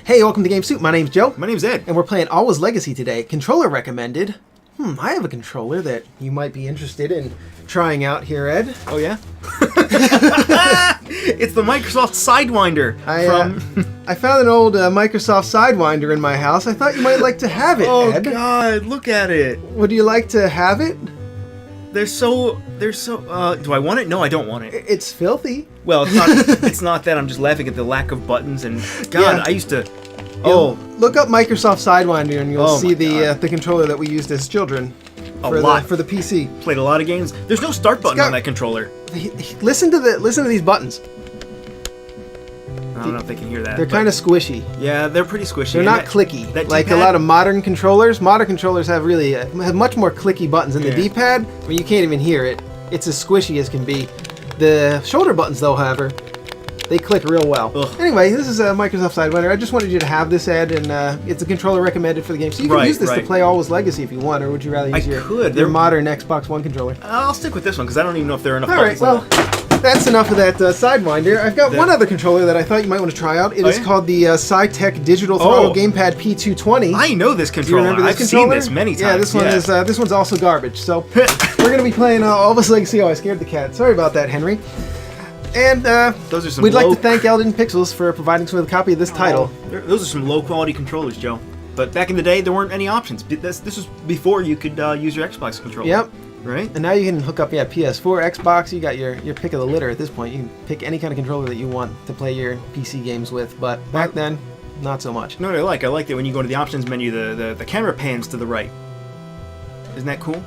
Hey, welcome to GameSoup. My name's Joe. My name's Ed. And we're playing Alwa's Legacy today. Controller recommended. I have a controller that you might be interested in trying out here, Ed. Oh, yeah? It's the Microsoft Sidewinder I found an old Microsoft Sidewinder in my house. I thought you might like to have it, Ed. Oh, God, look at it. Would you like to have it? They're so, do I want it? No, I don't want it. It's filthy. Well, it's not that. I'm just laughing at the lack of buttons, and God, Yeah. I used to, Look up Microsoft Sidewinder and you'll Oh see my the God. the controller that we used as children A for lot. for the PC. played a lot of games. There's no start button got- on that controller. Listen to these buttons. I don't know if they can hear that. They're but- kind of squishy. Yeah, they're pretty squishy. They're and not that- clicky that like a D-pad- lot of modern controllers. Modern controllers have really have much more clicky buttons, and the Yeah. D-pad, I mean, you can't even hear it. It's as squishy as can be. The shoulder buttons, though, however, they click real well. Ugh. Anyway, this is a Microsoft Sidewinder. I just wanted you to have this, Ed, and it's a controller recommended for the game. So you can Right, use this to right. play Alwa's Legacy if you want, or would you rather use I your, could. your They're- modern Xbox One controller? I'll stick with this one, because I don't even know if there are enough All right, buttons. well, that's enough of that Sidewinder. I've got one other controller that I thought you might want to try out. It is yeah? called the Cytec Digital Throttle Oh. Gamepad P220. I know this Do you controller. remember this I've controller? seen this many times. Yeah, this one's also garbage. So we're gonna be playing Alwa's Legacy. Oh, I scared the cat. Sorry about that, Henry. And Those are some we'd like low- to thank Elden Pixels for providing us with a copy of this title. Those are some low-quality controllers, Joe. But back in the day, there weren't any options. This was before you could use your Xbox controller. Yep. Right? And now you can hook up, PS4, Xbox. You got your pick of the litter at this point. You can pick any kind of controller that you want to play your PC games with. But back then, not so much. You know what I like that when you go to the options menu, the camera pans to the right. Isn't that cool?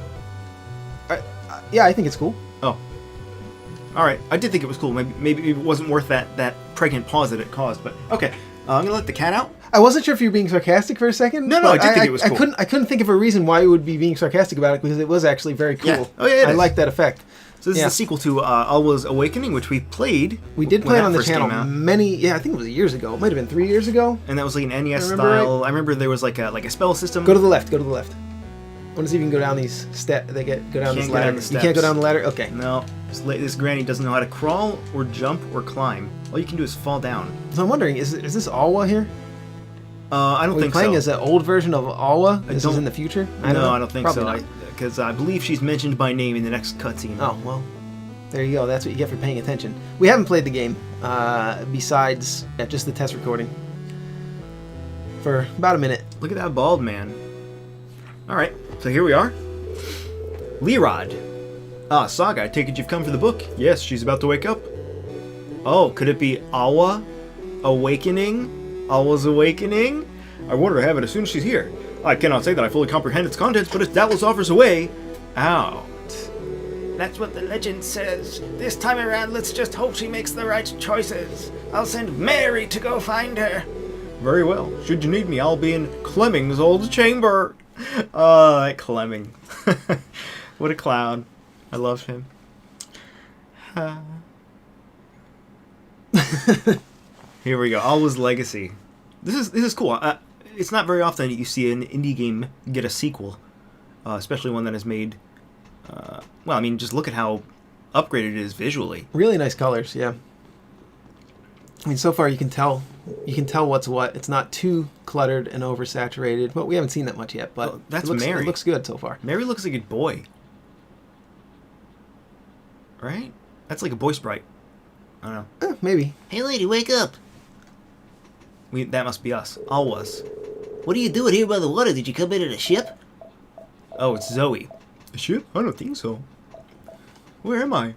Yeah, I think it's cool. Oh. All right. I did think it was cool. Maybe it wasn't worth that pregnant pause that it caused. But okay, I'm gonna let the cat out. I wasn't sure if you were being sarcastic for a second. No, but I did think it was cool. I couldn't think of a reason why you would be being sarcastic about it because it was actually very cool. Yeah. Oh, yeah, it I is. like that effect. So this is the sequel to Alwa's Awakening, which we played. We did when play it that on the first came channel out. I think it was years ago. It might have been 3 years ago. And that was like an NES remember style. right? I remember there was like a spell system. Go to the left. Go to the left. I want to see if you can go down these steps. Go down Can't this go ladder. down the You can't go steps. down the ladder. Okay. No, this granny doesn't know how to crawl or jump or climb. All you can do is fall down. So I'm wondering, is this Alwa here? I don't Are we think playing so. as an old version of Alwa? This is don't- in the future? No, I don't think Probably so. not. Because I believe she's mentioned by name in the next cutscene. Oh, well, there you go. That's what you get for paying attention. We haven't played the game, besides just the test recording, for about a minute. Look at that bald man. Alright, so here we are. Leerod. Ah, Saga, I take it you've come for the book? Yes, she's about to wake up. Oh, could it be Alwa? Awakening? Alwa's Awakening? I wanted to have it as soon as she's here. I cannot say that I fully comprehend its contents, but it doubtless offers a way out. That's what the legend says. This time around, let's just hope she makes the right choices. I'll send Mary to go find her. Very well. Should you need me, I'll be in Clemming's old chamber. Oh, that Clemming. What a clown. I love him. Here we go. Alwa's Legacy. This is cool. It's not very often that you see an indie game get a sequel, especially one that is made. Well, I mean, just look at how upgraded it is visually. Really nice colors, yeah. I mean, so far you can tell what's what. It's not too cluttered and oversaturated, but we haven't seen that much yet. But Oh, that's It Mary. looks good so far. Mary looks like a boy. Right? That's like a boy sprite. I don't know. Maybe. Hey lady, wake up! That must be us. Alwa's. What are you doing here by the water? Did you come in a ship? Oh, it's Zoe. A ship? I don't think so. Where am I?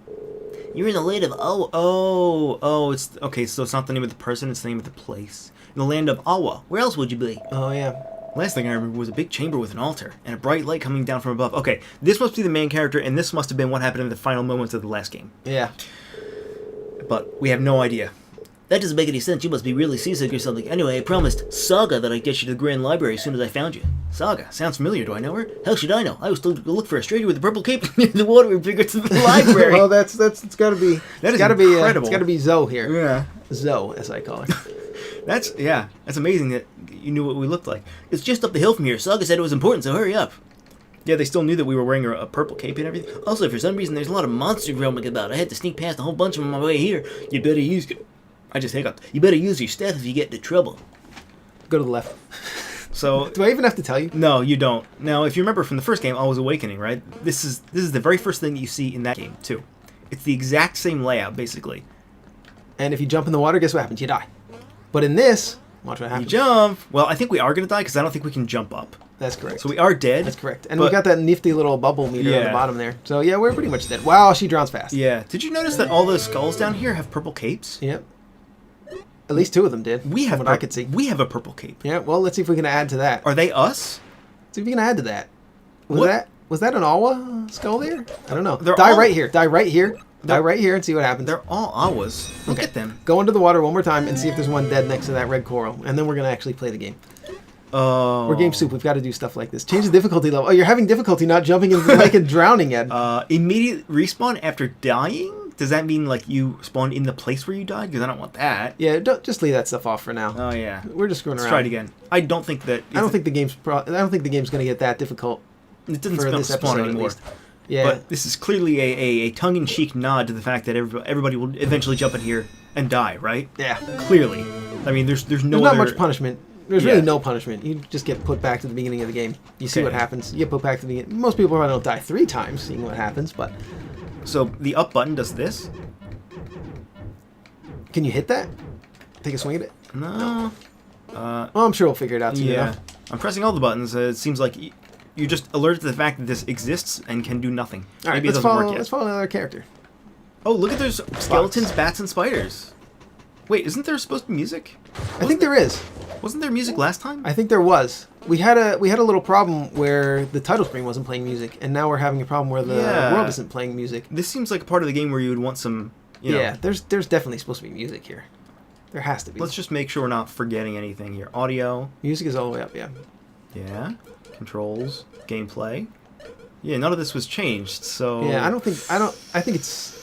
You're in the land of Alwa. Oh, it's... Okay, so it's not the name of the person, it's the name of the place. In the land of Alwa. Where else would you be? Oh yeah. Last thing I remember was a big chamber with an altar, and a bright light coming down from above. Okay, this must be the main character, and this must have been what happened in the final moments of the last game. Yeah. But we have no idea. That doesn't make any sense. You must be really seasick or something. Anyway, I promised Saga that I'd get you to the Grand Library as soon as I found you. Saga, sounds familiar. Do I know her? How should I know? I was told to go look for a stranger with a purple cape near the water and bring her to the library. Well, it's got to be. That is It's incredible. got to be Zoe here. Yeah. Zoe, as I call her. That's amazing that you knew what we looked like. It's just up the hill from here. Saga said it was important, so hurry up. Yeah, they still knew that we were wearing a purple cape and everything. Also, for some reason, there's a lot of monsters roaming about. I had to sneak past a whole bunch of them on my way here. You better use... I just hiccuped. You better use your staff if you get into trouble. Go to the left. So Do I even have to tell you? no, you don't. Now, if you remember from the first game, Alwa's Awakening, right? This is the very first thing you see in that game too. It's the exact same layout, basically. And if you jump in the water, guess what happens? You die. But in this, watch what You happens. jump. Well, I think we are gonna die because I don't think we can jump up. That's correct. So we are dead. That's correct. And but- we got that nifty little bubble meter on the Yeah. bottom there. So yeah, we're pretty much dead. Wow, she drowns fast. Yeah. Did you notice that all the skulls down here have purple capes? Yep. At least 2 of them did. We have from what I could see. We have a purple cape. Yeah. Well, let's see if we can add to that. Are they us? See if we can add to that. Was What? that an Alwa skull there? I don't know. They're Die all- right here. Die right here. Die They're- right here and see what happens. They're all Awas. Look Okay. at them. Go into the water one more time and see if there's one dead next to that red coral, and then we're gonna actually play the game. Oh. We're Game Soup. We've got to do stuff like this. Change the difficulty level. Oh, you're having difficulty not jumping into the lake and drowning, Ed. Immediate respawn after dying? Does that mean like you spawned in the place where you died? Because I don't want that. Yeah, don't just leave that stuff off for now. Oh yeah. We're just screwing Let's around. try it again. I don't think that. I don't think the game's gonna get that difficult it doesn't for spawn, this episode at anymore. least. Yeah. But this is clearly a tongue-in-cheek nod to the fact that everybody will eventually jump in here and die, right? yeah. Clearly. I mean, there's no There's not other... much punishment. There's Yeah. really no punishment. You just get put back to the beginning of the game. You see Okay. what happens. You get put back to the beginning. Most people probably don't die 3 times seeing what happens, but So the up button does this? can you hit that? Take a swing at it? No. Well, I'm sure we'll figure it out soon Yeah. enough. I'm pressing all the buttons. It seems like you're just alerted to the fact that this exists and can do nothing. All right, Maybe it let's doesn't work follow, yet. let's follow another character. Oh, look at those skeletons, bats, and spiders. Wait, isn't there supposed to be music? I think there is. Wasn't there music last time? I think there was. We had a little problem where the title screen wasn't playing music, and now we're having a problem where the Yeah. world isn't playing music. This seems like a part of the game where you would want some, you know... Yeah, there's definitely supposed to be music here. There has to be. Let's just make sure we're not forgetting anything here. Audio. Music is all the way up, yeah. Yeah. Controls. Gameplay. Yeah, none of this was changed, so... Yeah, I think it's...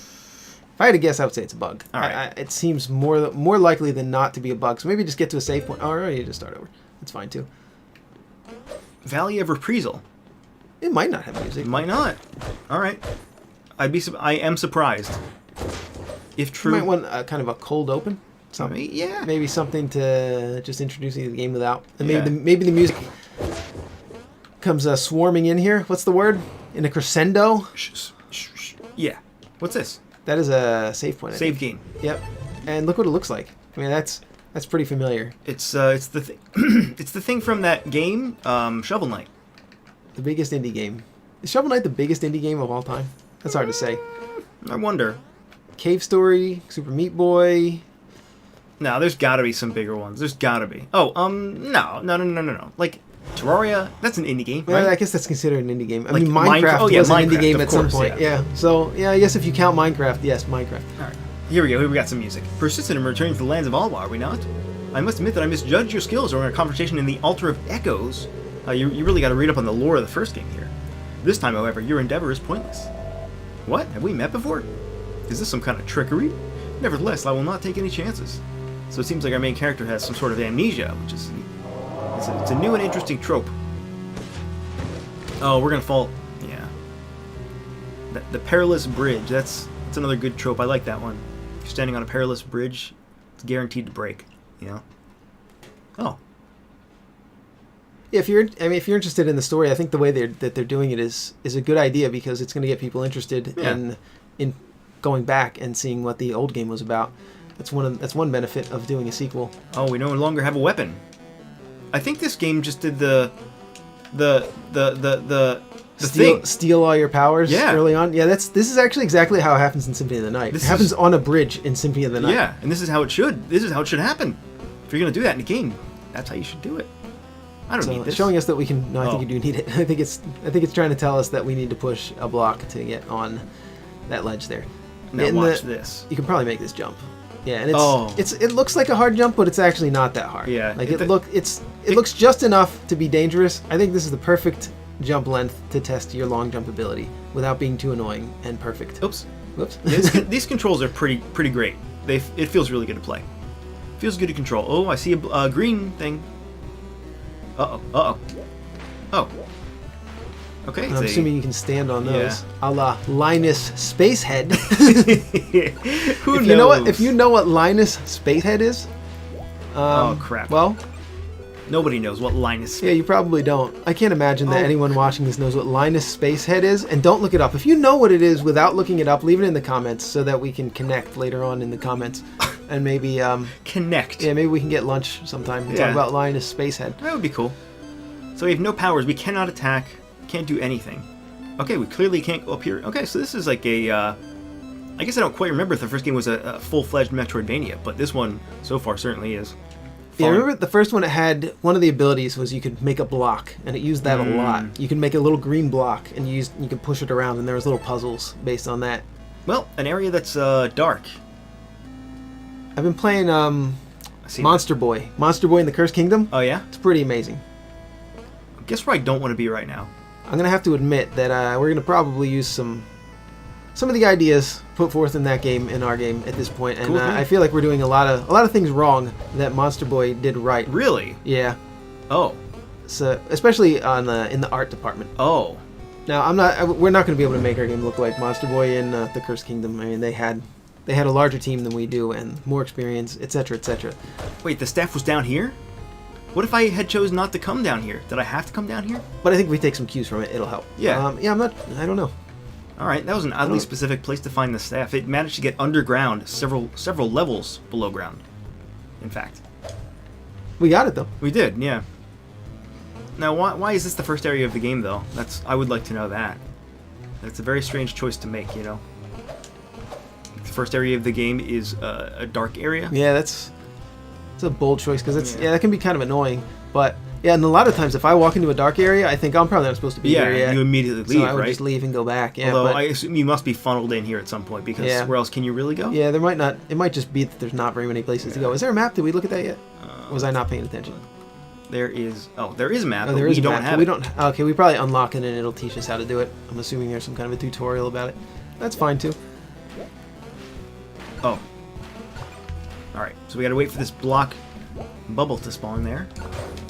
If I had to guess, I would say it's a bug. All right. It seems more likely than not to be a bug. So maybe just get to a save point. Or you just start over. That's fine too. Valley of Reprisal. It might not have music. Might not. All right. I am surprised. If You true... might want kind of a cold open. Something. Yeah. Maybe something to just introduce you to the game without. And Yeah. maybe the music comes swarming in here. What's the word? In a crescendo. Yeah. What's this? That is a save point. I Save think. game. Yep. And look what it looks like. I mean, that's pretty familiar. It's the thing. It's the thing from that game, Shovel Knight. The biggest indie game. Is Shovel Knight the biggest indie game of all time? That's hard to say. I wonder. Cave Story, Super Meat Boy. No, there's got to be some bigger ones. There's got to be. Oh, no. Like Terraria, that's an indie game, Well, right? I guess that's considered an indie game. I Like mean, Minecraft oh, yeah, was an Minecraft, indie game of at some course, point. Yeah. So, yeah, I guess if you count Minecraft, yes, Minecraft. All right. Here we go. Here we got some music. Persistent in returning to the lands of Alwa, are we not? I must admit that I misjudged your skills during our conversation in the Altar of Echoes. You really got to read up on the lore of the first game here. This time, however, your endeavor is pointless. What? Have we met before? Is this some kind of trickery? Nevertheless, I will not take any chances. So it seems like our main character has some sort of amnesia, which is... It's a new and interesting trope. Oh, we're gonna fall... Yeah. The perilous bridge, that's another good trope. I like that one. If you're standing on a perilous bridge, it's guaranteed to break, you know? Oh. Yeah, if you're interested in the story, I think the way that they're doing it is a good idea because it's going to get people interested in going back and seeing what the old game was about. That's one benefit of doing a sequel. Oh, we no longer have a weapon. I think this game just did the thing. Steal all your powers early on. Yeah, this is actually exactly how it happens in Symphony of the Night. It happens on a bridge in Symphony of the Night. Yeah, and this is how it should. This is how it should happen. If you're gonna do that in a game, that's how you should do it. I don't need So this. showing us that we can. No, I Oh. think you do need it. I think it's trying to tell us that we need to push a block to get on that ledge there. Now In watch the- this. You can probably make this jump. Yeah, and Oh. it looks like a hard jump, but it's actually not that hard. Yeah, like it looks just enough to be dangerous. I think this is the perfect jump length to test your long jump ability without being too annoying and perfect. Oops. Whoops. These controls are pretty great. It feels really good to play. Feels good to control. Oh, I see a green thing. Uh-oh. Oh. Okay. I'm assuming you can stand on those. Yeah. A la Linus Spacehead. Who knows? If you know what Linus Spacehead is, oh crap. well, Nobody knows what Linus. Yeah, you probably don't. I can't imagine that anyone watching this knows what Linus Spacehead is, and don't look it up. If you know what it is without looking it up, leave it in the comments so that we can connect later on in the comments, and maybe Connect. Yeah, maybe we can get lunch sometime and talk about Linus Spacehead. That would be cool. So we have no powers. We cannot attack. Can't do anything. Okay, we clearly can't go up here. Okay, so this is like a. I guess I don't quite remember if the first game was a full-fledged Metroidvania, but this one so far certainly is. Yeah, I remember the first one. It had one of the abilities was you could make a block, and it used that a lot. You can make a little green block, and you can push it around, and there was little puzzles based on that. Well, an area that's dark. I've been playing Monster Boy in the Cursed Kingdom. Oh yeah, it's pretty amazing. Guess where I don't want to be right now. I'm gonna have to admit that we're gonna probably use some of the ideas put forth in that game in our game at this point, and I feel like we're doing a lot of things wrong that Monster Boy did right. Really? Yeah. Oh. So especially in the art department. Oh. Now we're not going to be able to make our game look like Monster Boy in the Cursed Kingdom. I mean, they had a larger team than we do and more experience, etc., etc. Wait, the staff was down here? What if I had chosen not to come down here? Did I have to come down here? But I think if we take some cues from it, it'll help. Yeah. I don't know. All right, that was an oddly specific place to find the staff. It managed to get underground, several levels below ground. In fact, we got it though. We did, yeah. Now, why is this the first area of the game, though? I would like to know that. That's a very strange choice to make, you know. The first area of the game is a dark area. Yeah, it's a bold choice because that can be kind of annoying, but. Yeah, and a lot of times if I walk into a dark area, I think I'm probably not supposed to be here yet. You immediately leave, so I would right? just leave and go back. Yeah, although I assume you must be funneled in here at some point because where else can you really go? Yeah, there might not. It might just be that there's not very many places to go. Is there a map? Did we look at that yet? Was I not paying attention? There is. Oh, there is a map. Oh, there is a map. We don't. Okay, we probably unlock it and it'll teach us how to do it. I'm assuming there's some kind of a tutorial about it. That's fine too. Oh. All right. So we got to wait for this block bubble to spawn there.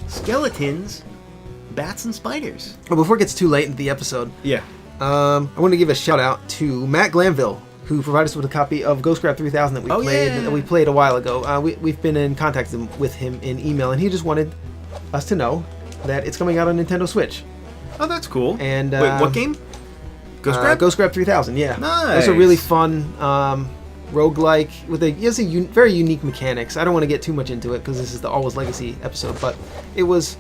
Skeletons. Bats and spiders. Well, before it gets too late in the episode, I want to give a shout out to Matt Glanville, who provided us with a copy of Ghostcraft 3000 that we played a while ago. We've been in contact with him in email, and he just wanted us to know that it's coming out on Nintendo Switch. Oh, that's cool. And wait, what game? Ghostcraft? Ghostcraft 3000. Yeah. Nice. It's a really fun roguelike with very unique mechanics. I don't want to get too much into it because this is the Alwa's Legacy episode, but it was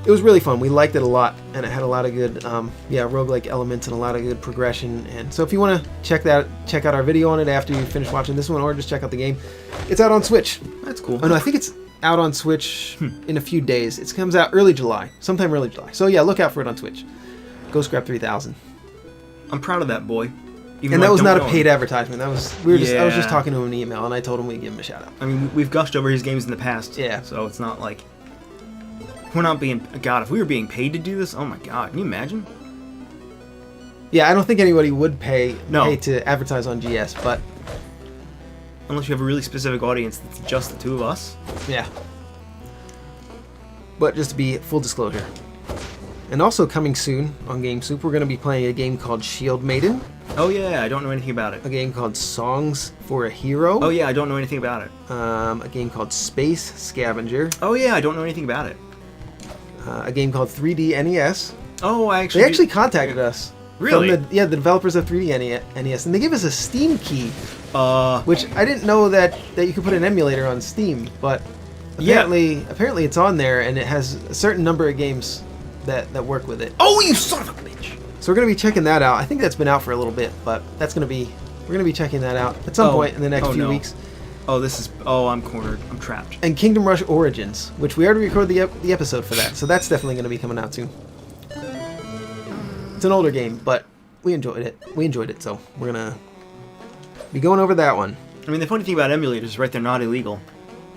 really fun. We liked it a lot, and it had a lot of good roguelike elements and a lot of good progression. And so if you want to check out our video on it after you finish watching this one, or just check out the game, it's out on Switch. That's cool. Oh no, I think it's out on Switch in a few days. It comes out sometime early July. So yeah, look out for it on Switch. Ghostcraft 3000. I'm proud of that boy. And that was not a paid advertisement. I was just talking to him in an email, and I told him we'd give him a shout out. I mean, we've gushed over his games in the past. Yeah. So it's not like we're not being. God, if we were being paid to do this, oh my God, can you imagine? Yeah, I don't think anybody would pay to advertise on GS, but unless you have a really specific audience that's just the two of us. Yeah. But just to be full disclosure. And also coming soon on GameSoup, we're going to be playing a game called Shield Maiden. Oh yeah, I don't know anything about it. A game called Songs for a Hero. Oh yeah, I don't know anything about it. A game called Space Scavenger. Oh yeah, I don't know anything about it. A game called 3D NES. Oh, they actually contacted us. Really? The developers of 3D NES, and they gave us a Steam key. Which I didn't know that you could put an emulator on Steam, but apparently it's on there, and it has a certain number of games that work with it. Oh, you son of a bitch! So we're gonna be checking that out. I think that's been out for a little bit, but we're gonna be checking that out at some point in the next few weeks. Oh, I'm cornered. I'm trapped. And Kingdom Rush Origins, which we already recorded the episode for that, so that's definitely gonna be coming out soon. It's an older game, but we enjoyed it, so we're gonna be going over that one. I mean, the funny thing about emulators, right? They're not illegal.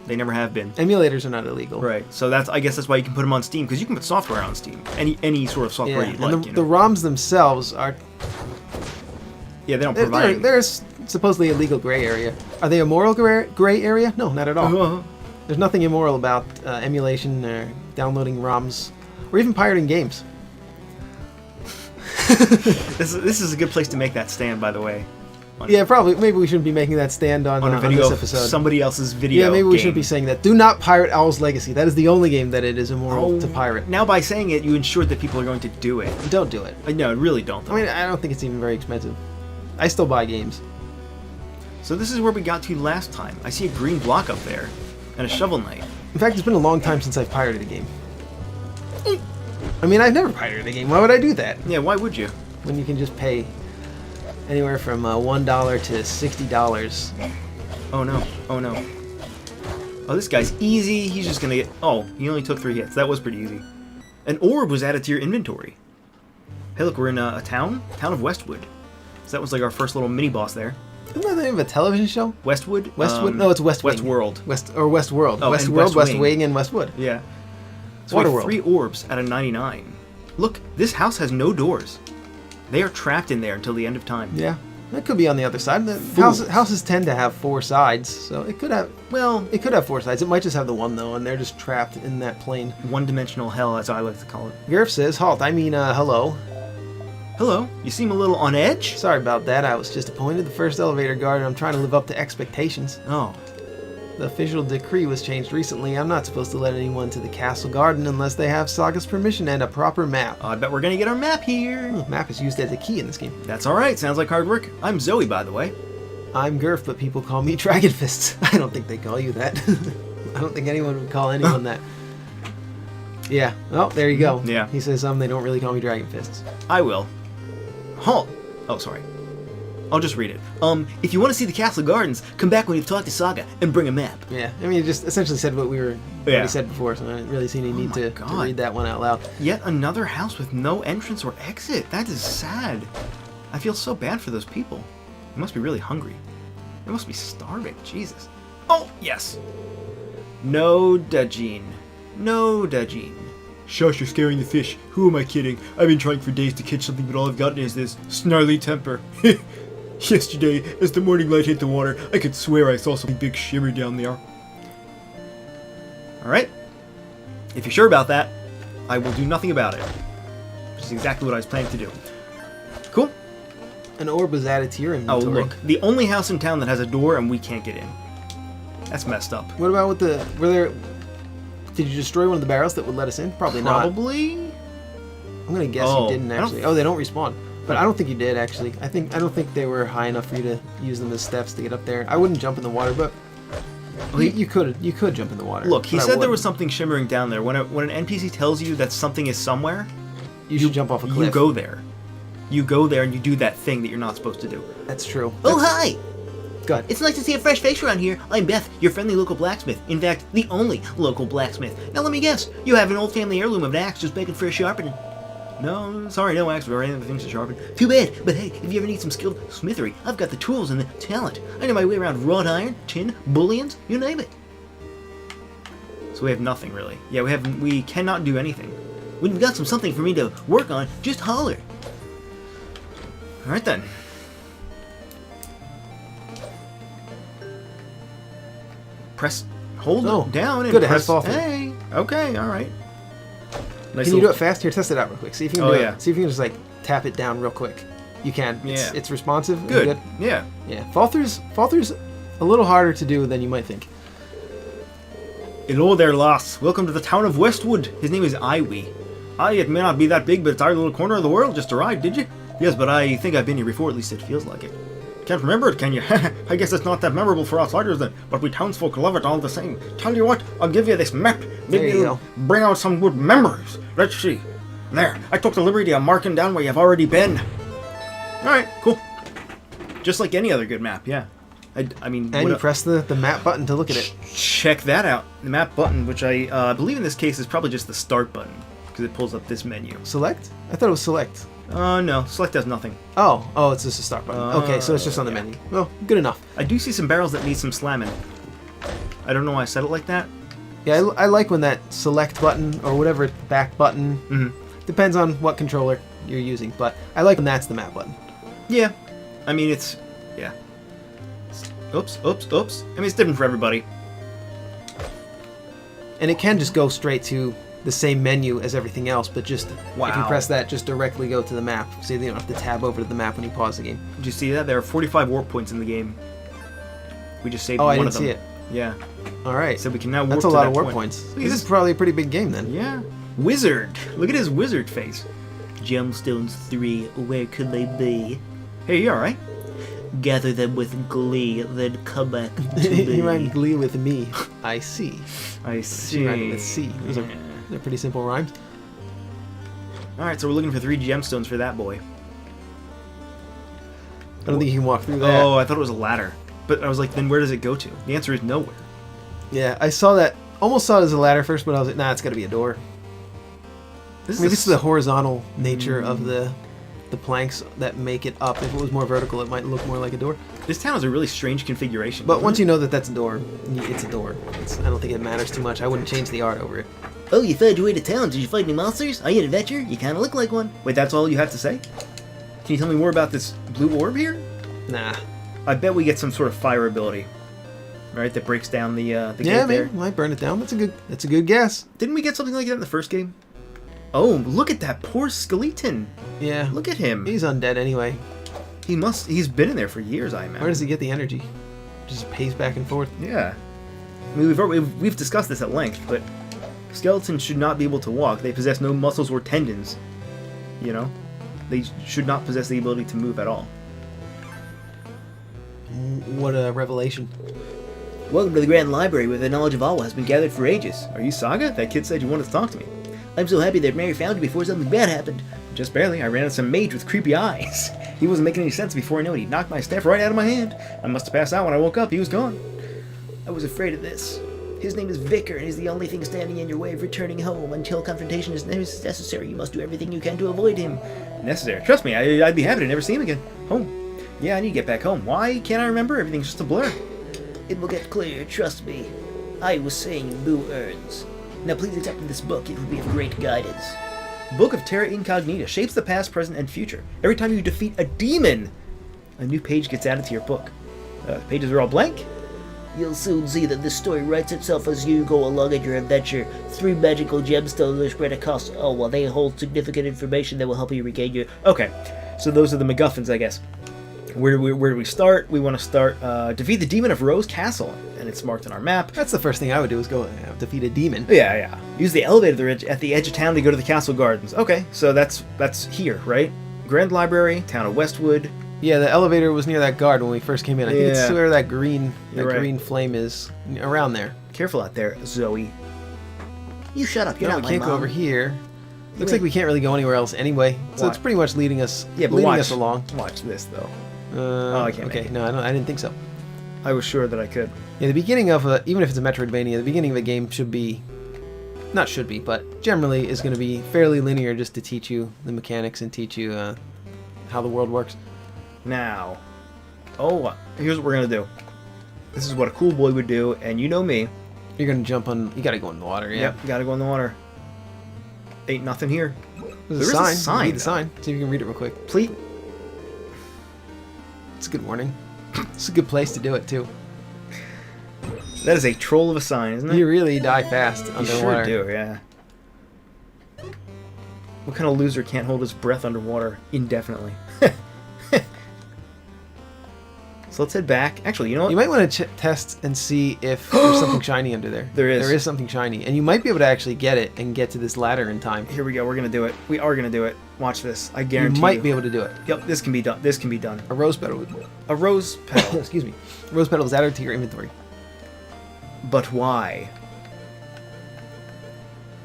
They never have been. Emulators are not illegal. Right. So I guess that's why you can put them on Steam, because you can put software on Steam. Any sort of software you'd like. The ROMs themselves are. Yeah, they don't provide. There's supposedly a legal gray area. Are they a moral gray area? No, not at all. There's nothing immoral about emulation or downloading ROMs or even pirating games. This is a good place to make that stand, by the way. Yeah, probably. Maybe we shouldn't be making that stand on a video this of episode. somebody else's video. Yeah, maybe we game. shouldn't be saying that. Do not pirate Owl's Legacy. That is the only game that it is immoral to pirate. Now, by saying it, you ensure that people are going to do it. Don't do it. No, really don't. Though. I mean, I don't think it's even very expensive. I still buy games. So this is where we got to last time. I see a green block up there, and a Shovel Knight. In fact, it's been a long time since I've pirated a game. I mean, I've never pirated a game. Why would I do that? Yeah, why would you? When you can just pay anywhere from $1 to $60. Oh no, oh no. Oh, this guy's easy. He's just gonna get... Oh, he only took 3 hits. That was pretty easy. An orb was added to your inventory. Hey, look, we're in a town? Town of Westwood. So that was like our first little mini-boss there. Isn't that the name of a television show? Westwood? Westwood? No, it's West Wing. Westworld. Westworld. Oh, Westworld, and West Wing, and Westwood. Yeah. So we have Waterworld. 3 orbs out of 99. Look, this house has no doors. They are trapped in there until the end of time. Yeah. That could be on the other side. The Fools. houses tend to have 4 sides, so it could have... Well, It could have 4 sides. It might just have the one, though, and they're just trapped in that plane. one-dimensional hell, as I like to call it. Garf says, halt, I mean, hello. Hello, you seem a little on edge? Sorry about that. I was just appointed the first elevator guard, and I'm trying to live up to expectations. Oh. The official decree was changed recently. I'm not supposed to let anyone to the castle garden unless they have Saga's permission and a proper map. I bet we're gonna get our map here. Map is used as a key in this game. That's alright, sounds like hard work. I'm Zoe, by the way. I'm Garf, but people call me Dragon Fists. I don't think they call you that. I don't think anyone would call anyone that. Yeah. Oh, there you go. Yeah. He says they don't really call me Dragon Fists. I will. Halt! Oh, sorry. I'll just read it. If you want to see the castle gardens, come back when you've talked to Saga and bring a map. Yeah. I mean, it just essentially said what we already said before, so I didn't really see any need to read that one out loud. Yet another house with no entrance or exit. That is sad. I feel so bad for those people. They must be really hungry. They must be starving. Jesus. Oh, yes. No Dajin. No Dajin. Shush, you're scaring the fish. Who am I kidding? I've been trying for days to catch something, but all I've gotten is this snarly temper. Yesterday, as the morning light hit the water, I could swear I saw something big shimmer down there. Alright. If you're sure about that, I will do nothing about it. Which is exactly what I was planning to do. Cool. An orb was added to your Oh, inventory. look. The only house in town that has a door and we can't get in. That's messed up. What about with the... Did you destroy one of the barrels that would let us in? Probably not. Probably? I'm gonna guess Oh, you didn't actually. Oh, they don't respawn. But I don't think you did actually. I don't think they were high enough for you to use them as steps to get up there. I wouldn't jump in the water, but you could jump in the water. Look, he but I said there wouldn't. was something shimmering down there. When an NPC tells you that something is somewhere, You should jump off a cliff. you go there. You go there and you do that thing that you're not supposed to do. That's true. Oh, hi! Go ahead. It's nice to see a fresh face around here. I'm Beth, your friendly local blacksmith. In fact, the only local blacksmith. Now let me guess, you have an old family heirloom of an axe just begging for a sharpening. No, sorry, no axe. We already have things to sharpen. Too bad, but hey, if you ever need some skilled smithery, I've got the tools and the talent. I know my way around wrought iron, tin, bullions, you name it. So we have nothing really. Yeah, we cannot do anything. When you've got something for me to work on, just holler. All right then. Press, hold down and good, it press. has fall through. Hey, okay, all right. Nice Can you do it fast? Here, test it out real quick. See if you can Oh, do yeah. it. See if you can just like tap it down real quick. You can. Yeah. It's responsive. and Good. Yeah. Yeah. Fall through's a little harder to do than you might think. Hello there, lass. Welcome to the town of Westwood. His name is Iwi. It may not be that big, but it's our little corner of the world. Just arrived, did you? Yes, but I think I've been here before. At least it feels like it. Can't remember it, can you? I guess it's not that memorable for outsiders then, but we townsfolk love it all the same. Tell you what, I'll give you this map. There Maybe you it'll go. bring out some good memories. Let's see. There, I took the liberty of marking down where you've already been. Alright, cool. Just like any other good map, yeah. I mean... And you press the map button to look at it. Check that out. The map button, which I believe in this case is probably just the start button, because it pulls up this menu. Select? I thought it was select. No, select does nothing. Oh, it's just a start button. Okay, so it's just on the yeah. menu. Well, good enough. I do see some barrels that need some slamming. I don't know why I said it like that. Yeah, I like when that select button or whatever back button depends on what controller you're using, but I like when that's the map button. Yeah. I mean, it's... yeah. Oops. I mean, it's different for everybody. And it can just go straight to the same menu as everything else, but just if you Wow. press that, just directly go to the map. So you don't have to tab over to the map when you pause the game. Did you see that? There are 45 warp points in the game. We just saved Oh, one I didn't of them. see it. Yeah. All right. So we can now warp That's a to lot that of warp point. points. Look at This this. is probably a pretty big game then. Yeah. Wizard. Look at his wizard face. Gemstones 3, where could they be? Hey, you alright? Gather them with glee, then come back to me. You rhymed glee with me. I see. I She see. rhymed with C. Those are Yeah. they're pretty simple rhymes. Alright, so we're looking for 3 gemstones for that boy. I don't think you can walk through that. Oh, I thought it was a ladder. But I was like, then where does it go to? The answer is nowhere. Yeah, I saw that. Almost saw it as a ladder first, but I was like, nah, it's got to be a door. This Maybe is it's the horizontal nature of the planks that make it up. If it was more vertical, it might look more like a door. This town has a really strange configuration. But doesn't once it? you know that that's a door, it's a door. I don't think it matters too much. I wouldn't change the art over it. Oh, you found your way to town. Did you fight any monsters? Are you an adventurer? You kind of look like one. Wait, that's all you have to say? Can you tell me more about this blue orb here? Nah. I bet we get some sort of fire ability, right? That breaks down the Yeah, gate there. maybe might burn it down. That's a good guess. Didn't we get something like that in the first game? Oh, look at that poor skeleton. Yeah. Look at him. He's undead anyway. He's been in there for years, I imagine. Where does he get the energy? Just pace back and forth. Yeah. I mean, we've discussed this at length, but skeletons should not be able to walk. They possess no muscles or tendons. You know? They should not possess the ability to move at all. What a revelation. Welcome to the Grand Library, where the knowledge of Alwa has been gathered for ages. Are you Saga? That kid said you wanted to talk to me. I'm so happy that Mary found you before something bad happened. Just barely. I ran into some mage with creepy eyes. He wasn't making any sense before I knew it. He knocked my staff right out of my hand. I must have passed out when I woke up. He was gone. I was afraid of this. His name is Vicar, and he's the only thing standing in your way of returning home. Until confrontation is necessary, you must do everything you can to avoid him. Necessary. Trust me, I'd be happy to never see him again. Home. Yeah, I need to get back home. Why can't I remember? Everything's just a blur. It will get clear, trust me. I was saying Boo Earns. Now please accept this book, it will be of great guidance. Book of Terra Incognita shapes the past, present, and future. Every time you defeat a demon, a new page gets added to your book. The pages are all blank. You'll soon see that this story writes itself as you go along in your adventure. 3 magical gemstones are spread across Alwa. They hold significant information that will help you regain your... Okay, so those are the MacGuffins, I guess. Where do we start? We want to start, defeat the demon of Rose Castle, and it's marked on our map. That's the first thing I would do is go defeat a demon. Yeah. Use the elevator at the edge of town to go to the castle gardens. Okay, so that's here, right? Grand Library, town of Westwood. Yeah, the elevator was near that guard when we first came in. I think it's Yeah. where that green You're right. green flame is, around there. Careful out there, Zoe. You shut up, you're No, not we my can't mom. go over here. Looks like we can't really go anywhere else anyway. So Why? it's pretty much leading us Leading us along. Watch this though. I can't make Okay, it. no, I didn't think so. I was sure that I could. Yeah, the beginning of even if it's a Metroidvania, the beginning of a game should be, not should be, but generally is going to be fairly linear, just to teach you the mechanics and teach you how the world works. Now, here's what we're gonna do. This is what a cool boy would do, and you know me. You're going to jump on. You got to go in the water. Yeah. Yep, gotta go in the water. Ain't nothing here. There's There a is a sign. sign, Read the sign. See if you can read it real quick. Please. It's a good warning. It's a good place to do it too. That is a troll of a sign, isn't it? You really die fast You underwater. sure do, yeah. What kind of loser can't hold his breath underwater indefinitely? So let's head back. Actually, you know what? You might want to test and see if there's something shiny under there. There is. There is something shiny, and you might be able to actually get it and get to this ladder in time. Here we go. We're gonna do it. We are gonna do it. Watch this. I You guarantee might be able to do it. Yep, this can be done. This can be done. A rose petal. A rose petal. Excuse me. Rose petal is added to your inventory. But why?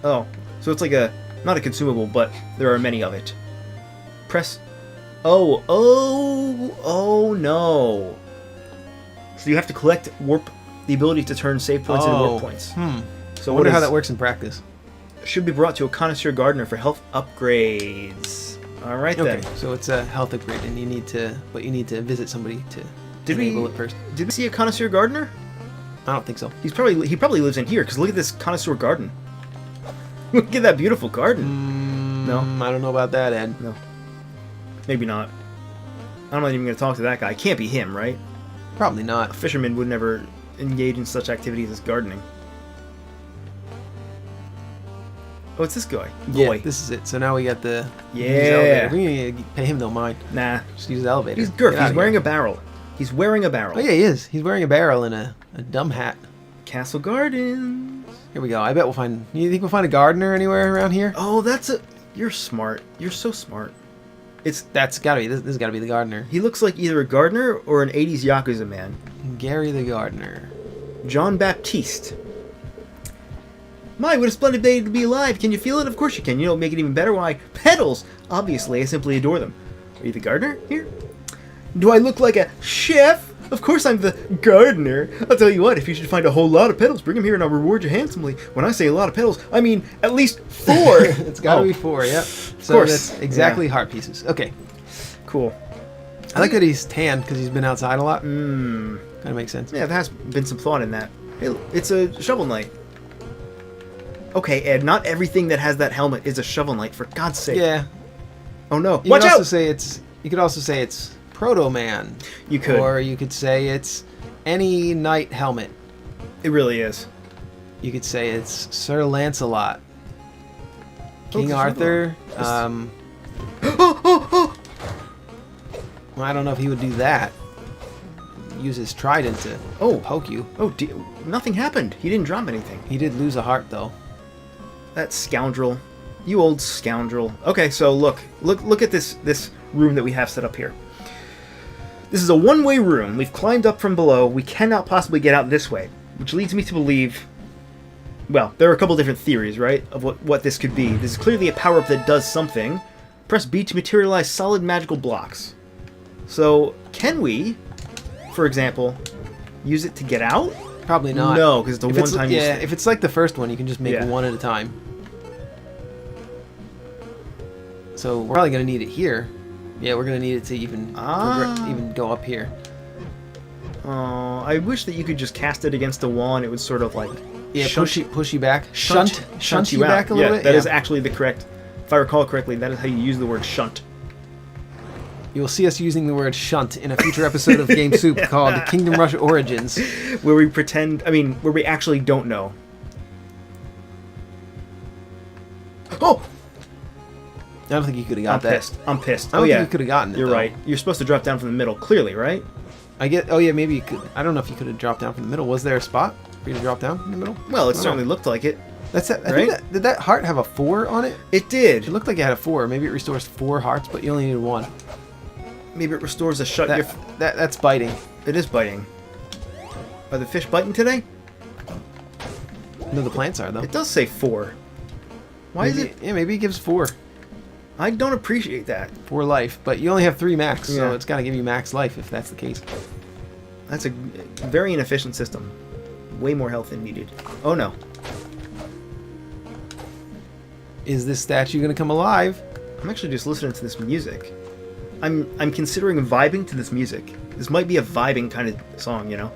Oh, so it's like not a consumable, but there are many of it. Press. Oh no. So you have to collect the ability to turn save points into warp points. So I So wonder how that works in practice. Should be brought to a connoisseur gardener for health upgrades. All right Okay, then. so it's a health upgrade, and you need to visit somebody to enable it first. Did we see a connoisseur gardener? I don't think so. He probably lives in here because look at this connoisseur garden. Look at that beautiful garden. No? I don't know about that, Ed. No. Maybe not. I'm not even going to talk to that guy. It can't be him, right? Probably A not. fisherman would never engage in such activities as gardening. Oh, it's this guy. Yeah, Boy. this is it. So now we got the Yeah. use the elevator. We need to pay him no mind. Nah. Just use the elevator. He's Gurf. Get outta He's wearing here. a barrel. He's wearing a barrel. Oh yeah, he is. He's wearing a barrel and a dumb hat. Castle Gardens. Here we go. I bet we'll find. You think we'll find a gardener anywhere around here? Oh, that's a... You're smart. You're so smart. That's gotta be. This has gotta be the gardener. He looks like either a gardener or an 80s Yakuza man. Gary the gardener. John Baptiste. My, what a splendid day to be alive. Can you feel it? Of course you can. You know what make it even better? Why, petals. Obviously, I simply adore them. Are you the gardener here? Do I look like a chef? Of course I'm the gardener. I'll tell you what, if you should find a whole lot of petals, bring them here and I'll reward you handsomely. When I say a lot of petals, I mean at least 4. It's gotta be 4, yep. So course. that's exactly heart pieces. Okay. Cool. I like that he's tan because he's been outside a lot. Mmm. Kind of makes sense. Yeah, there has been some thought in that. Hey, it's a Shovel Knight. Okay, Ed, not everything that has that helmet is a Shovel Knight, for God's sake. Yeah. Oh no. You Watch could out! also say it's. You could also say it's Proto Man. You could. Or you could say it's any knight helmet. It really is. You could say it's Sir Lancelot. King there's Arthur. another Well, I don't know if he would do that. Use his trident to poke you. Oh, nothing happened. He didn't drop anything. He did lose a heart though. That scoundrel. You old scoundrel. Okay, so look at this room that we have set up here. This is a one-way room. We've climbed up from below. We cannot possibly get out this way, which leads me to believe... Well, there are a couple different theories, right, of what this could be. This is clearly a power-up that does something. Press B to materialize solid magical blocks. So, can we, for example, use it to get out? Probably not. No, because it's a one-time use Yeah, thing. if it's like the first one, you can just make one at a time. So we're probably going to need it here. Yeah, we're going to need it to even even go up here. Oh, I wish that you could just cast it against the wall and it would sort of like... Yeah, push you back. Shunt you you out. back a little bit. That is actually the correct... If I recall correctly, that is how you use the word shunt. You will see us using the word shunt in a future episode of Game Soup called Kingdom Rush Origins. Where we pretend... where we actually don't know. Oh! I don't think you could have got that. I'm pissed. I don't think you could have gotten it. You're though. right. You're supposed to drop down from the middle, clearly, right? Oh yeah, maybe you could. I don't know if you could have dropped down from the middle. Was there a spot for you to drop down in the middle? Well, it I don't certainly know. looked like it. That's it. Right? Did that heart have a 4 on it? It did. It looked like it had a 4. Maybe it restores 4 hearts, but you only need 1. Maybe it restores a shut. That's biting. It is biting. Are the fish biting today? No, the plants are though. It does say 4. Why is it? Yeah, maybe it gives 4. I don't appreciate that. 4 life, but you only have 3 max, Yeah. so it's got to give you max life if that's the case. That's a very inefficient system. Way more health than needed. Oh no. Is this statue going to come alive? I'm actually just listening to this music. I'm considering vibing to this music. This might be a vibing kind of song, you know?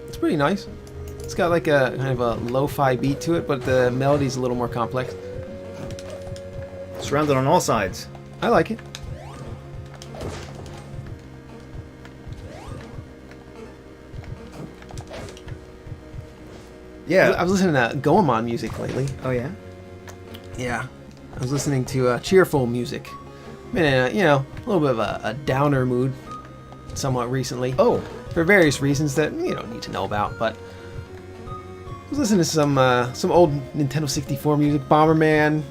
It's pretty nice. It's got like a kind of a lo-fi beat to it, but the melody's a little more complex. Surrounded on all sides. I like it. Yeah. I was listening to Goemon music lately. Oh yeah? Yeah. I was listening to cheerful music. Been in a little bit of a downer mood somewhat recently. Oh. For various reasons that you don't need to know about, but I was listening to some old Nintendo 64 music, Bomberman,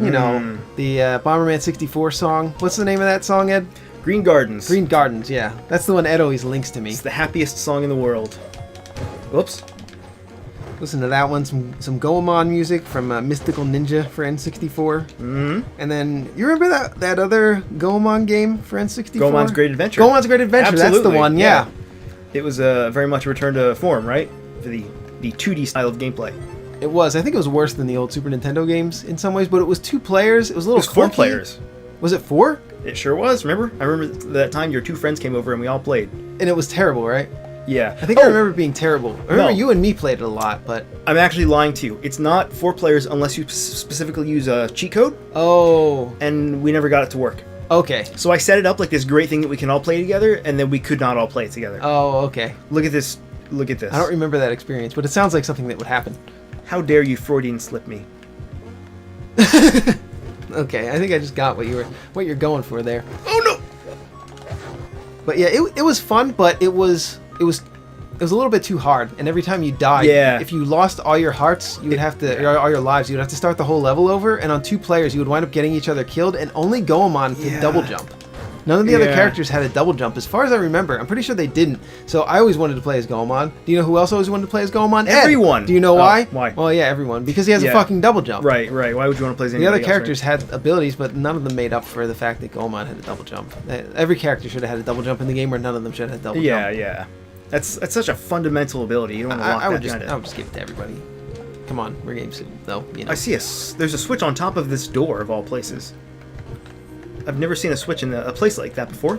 the Bomberman 64 song. What's the name of that song, Ed? Green Gardens. Green Gardens, yeah. That's the one Ed always links to me. It's the happiest song in the world. Whoops. Listen to that one, some Goemon music from Mystical Ninja for N64. Mm-hmm. And then, you remember that other Goemon game for N64? Goemon's Great Adventure. Goemon's Great Adventure, Absolutely. That's the one, yeah. It was very much a return to form, right? For the 2D style of gameplay. It was. I think it was worse than the old Super Nintendo games in some ways, but it was 2 players. It was a little It was 4 clunky. players. Was it 4? It sure was, remember? I remember that time your 2 friends came over and we all played. And it was terrible, right? Yeah. I think I remember it being terrible. I remember No. you and me played it a lot, but... I'm actually lying to you. It's not 4 players unless you specifically use a cheat code, Oh, and we never got it to work. okay. So I set it up like this great thing that we can all play together, and then we could not all play it together. Oh, okay. Look at this. Look at this. I don't remember that experience, but it sounds like something that would happen. How dare you Freudian slip me? Okay, I think I just got what you're going for there. Oh no! But yeah, it was fun, but it was a little bit too hard. And every time you died, Yeah. if you lost all your hearts, you would have to, or all your lives, you would have to start the whole level over. And on 2 players, you would wind up getting each other killed. And only Goemon could Yeah. double jump. None of the other Yeah. characters had a double jump, as far as I remember. I'm pretty sure they didn't. So I always wanted to play as Goemon. Do you know who else always wanted to play as Goemon? Ed. Everyone. Do you know Oh, why? why? Well, yeah, everyone. Because he has a Yeah. fucking double jump. Right. Why would you want to play as The anybody other else, characters right? had abilities, but none of them made up for the fact that Goemon had a double jump. Every character should have had a double jump in the game, or none of them should have had a double jump. Yeah. That's such a fundamental ability. You don't want to lock I would that just behind it. I would just give it to everybody. Come on, we're game soup, though. You know. I see there's a switch on top of this door of all places. I've never seen a switch in a place like that before.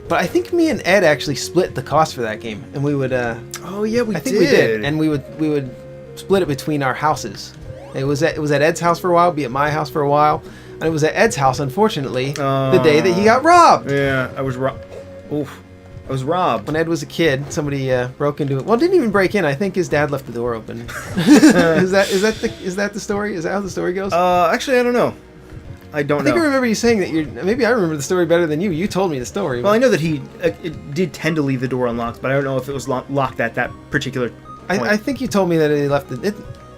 But I think me and Ed actually split the cost for that game, and we would. Oh yeah, we I think we did, and we would split it between our houses. It was at Ed's house for a while, be at my house for a while, and it was at Ed's house, unfortunately, the day that he got robbed. Yeah, I was robbed. Oof, I was robbed. When Ed was a kid, somebody broke into it. Well, didn't even break in. I think his dad left the door open. Is that the story? Is that how the story goes? Actually, I don't know. I don't I think know. I remember you saying that maybe I remember the story better than you. You told me the story. Well, I know that he it did tend to leave the door unlocked, but I don't know if it was locked at that particular point. I think you told me that he left it.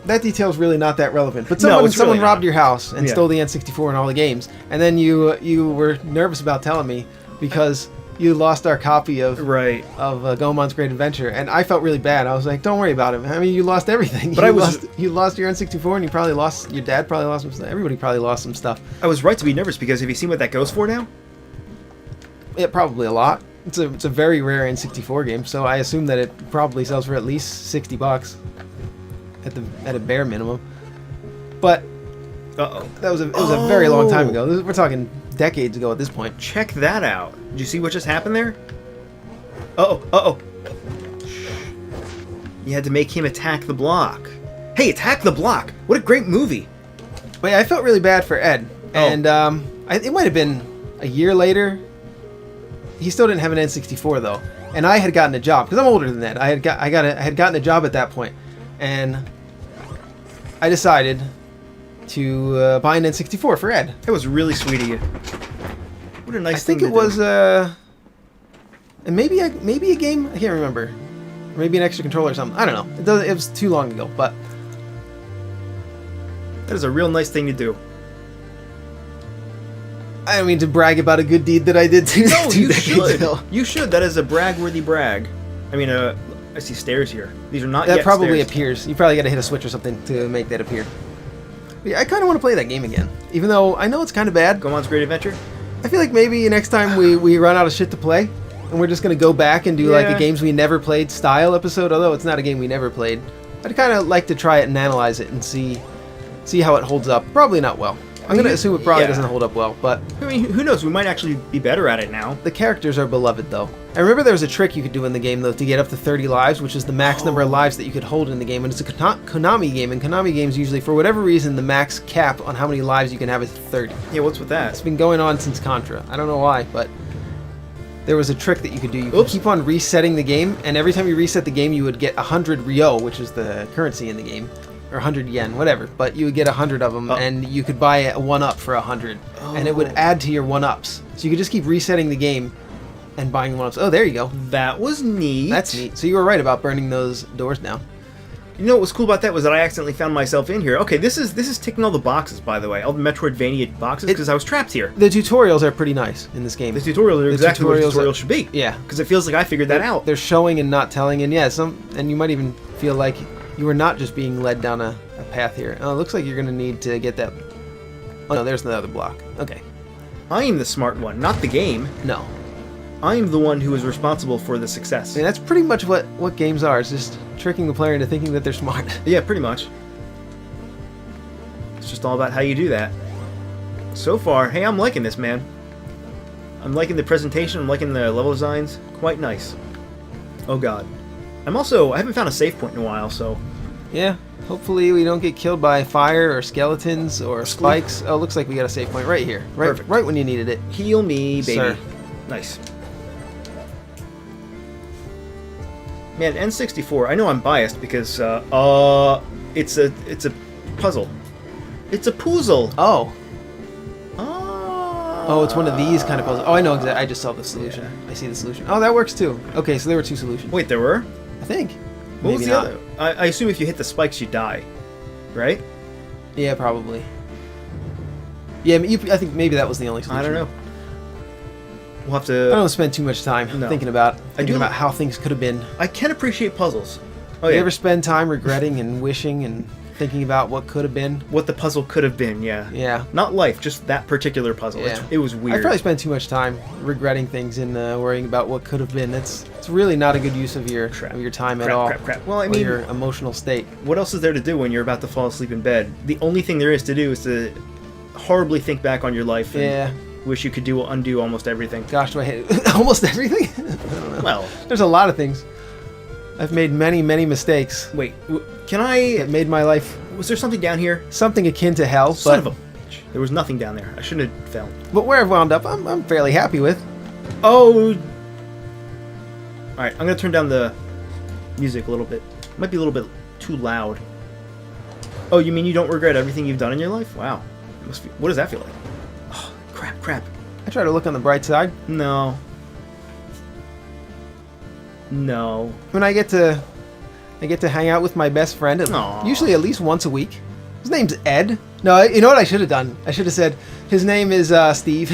That detail's really not that relevant. But No, it's someone really robbed not. your house and Yeah. stole the N64 and all the games, and then you were nervous about telling me because you lost our copy of Right. Goemon's Great Adventure, and I felt really bad. I was like, "Don't worry about it. I mean, you lost everything. But you lost your N64, and you probably lost your dad. Probably lost some stuff. Everybody probably lost some stuff. I was right to be nervous because have you seen what that goes for now? Yeah, probably a lot. It's a very rare N64 game, so I assume that it probably sells for at least $60 at a bare minimum. But Uh-oh. it was a very long time ago. We're talking decades ago at this point. Check that out. Did you see what just happened there? Uh-oh. You had to make him attack the block. Hey, attack the block! What a great movie! But yeah, I felt really bad for Ed, and it might have been a year later. He still didn't have an N64 though, and I had gotten a job because I'm older than that. I had gotten a job at that point, and I decided to buy an N64 for Ed. That was really sweet of you. What a nice I think thing it to was do. and maybe a game. I can't remember. Or maybe an extra controller or something. I don't know. It was too long ago, but That is a real nice thing to do. I don't mean to brag about a good deed that I did too. No, you decades should. ago. You should. That is a brag-worthy brag. I mean, I see stairs here. These are not That yet probably stairs. appears. You probably got to hit a switch or something to make that appear. But yeah, I kind of want to play that game again, even though I know it's kind of bad. Goemon's Great Adventure? I feel like maybe next time we run out of shit to play, and we're just gonna go back and do like a Yeah. games we never played style episode. Although it's not a game we never played, I'd kind of like to try it and analyze it and see how it holds up. Probably not well. I'm gonna assume it probably yeah. doesn't hold up well, but I mean, who knows? We might actually be better at it now. the characters are beloved though. I remember there was a trick you could do in the game though to get up to 30 lives, which is the max number of lives that you could hold in the game. And it's a Konami game, and Konami games usually, for whatever reason, the max cap on how many lives you can have is 30. Yeah, what's with that? It's been going on since Contra. I don't know why, but there was a trick that you could do. You could Oops. keep on resetting the game, and every time you reset the game, you would get 100 Ryo, which is the currency in the game, or 100 yen, whatever. But you would get 100 of them, and you could buy a 1-up for 100, and it would add to your 1-ups. So you could just keep resetting the game and buying the 1-ups. Oh, there you go. That was neat. That's neat. So you were right about burning those doors down. You know what was cool about that was that I accidentally found myself in here. Okay, this is ticking all the boxes, by the way, all the Metroidvania boxes, because I was trapped here. The tutorials are pretty nice in this game. The tutorials are exactly what a tutorials tutorial are- should be. Yeah. Because it feels like I figured that out. They're showing and not telling, and yeah, and you might even feel like you were not just being led down a path here. Oh, it looks like you're going to need to get that. Oh no, there's another block. Okay. I am the smart one, not the game. No. I am the one who is responsible for the success. I mean, that's pretty much what games are. It's just tricking the player into thinking that they're smart. Yeah, pretty much. It's just all about how you do that. So far, hey, I'm liking this, man. I'm liking the presentation, I'm liking the level designs. Quite nice. Oh god. I haven't found a save point in a while, so... Yeah. Hopefully we don't get killed by fire or skeletons or spikes. Oh, looks like we got a save point right here. Right, Perfect. right when you needed it. Heal me, baby. Sir. Nice. Man, N64, I know I'm biased because, It's a puzzle. It's a puzzle. Oh. Oh. Oh, it's one of these kind of puzzles. Oh, I know exactly. I just saw the solution. Yeah. I see the solution. Oh, that works too. Okay, so there were 2 solutions. Wait, there were? I think. What Maybe was the not. other? I assume if you hit the spikes, you die, right? Yeah, probably. Yeah, I think maybe that was the only solution. I don't know. We'll have I to. don't spend too much time No. thinking about do- about how things could have been. I can appreciate puzzles. Oh You yeah. ever spend time regretting and wishing and thinking about what could have been? What the puzzle could have been, yeah. Yeah. Not life, just that particular puzzle. Yeah. It was weird. I probably spend too much time regretting things and worrying about what could have been. It's really not a good use of your time at all. Crap. Well, I or mean, your emotional state. what else is there to do when you're about to fall asleep in bed? The only thing there is to do is to horribly think back on your life and Yeah. wish you could undo almost everything. Gosh, do I hate almost everything? I don't know. Well, There's a lot of things. I've made many, many mistakes wait, can I... that made my life Was there something down here? something akin to hell. Son but of a bitch. There was nothing down there. I shouldn't have fell. but where I've wound up, I'm fairly happy with. Oh! Alright, I'm gonna turn down the music a little bit. It might be a little bit too loud. Oh, you mean you don't regret everything you've done in your life? Wow. It must be, what does that feel like? Oh, crap. I try to look on the bright side. No. No. When I get to hang out with my best friend, Aw. usually at least once a week. His name's Ed. No, you know what I should have done? I should have said his name is Steve.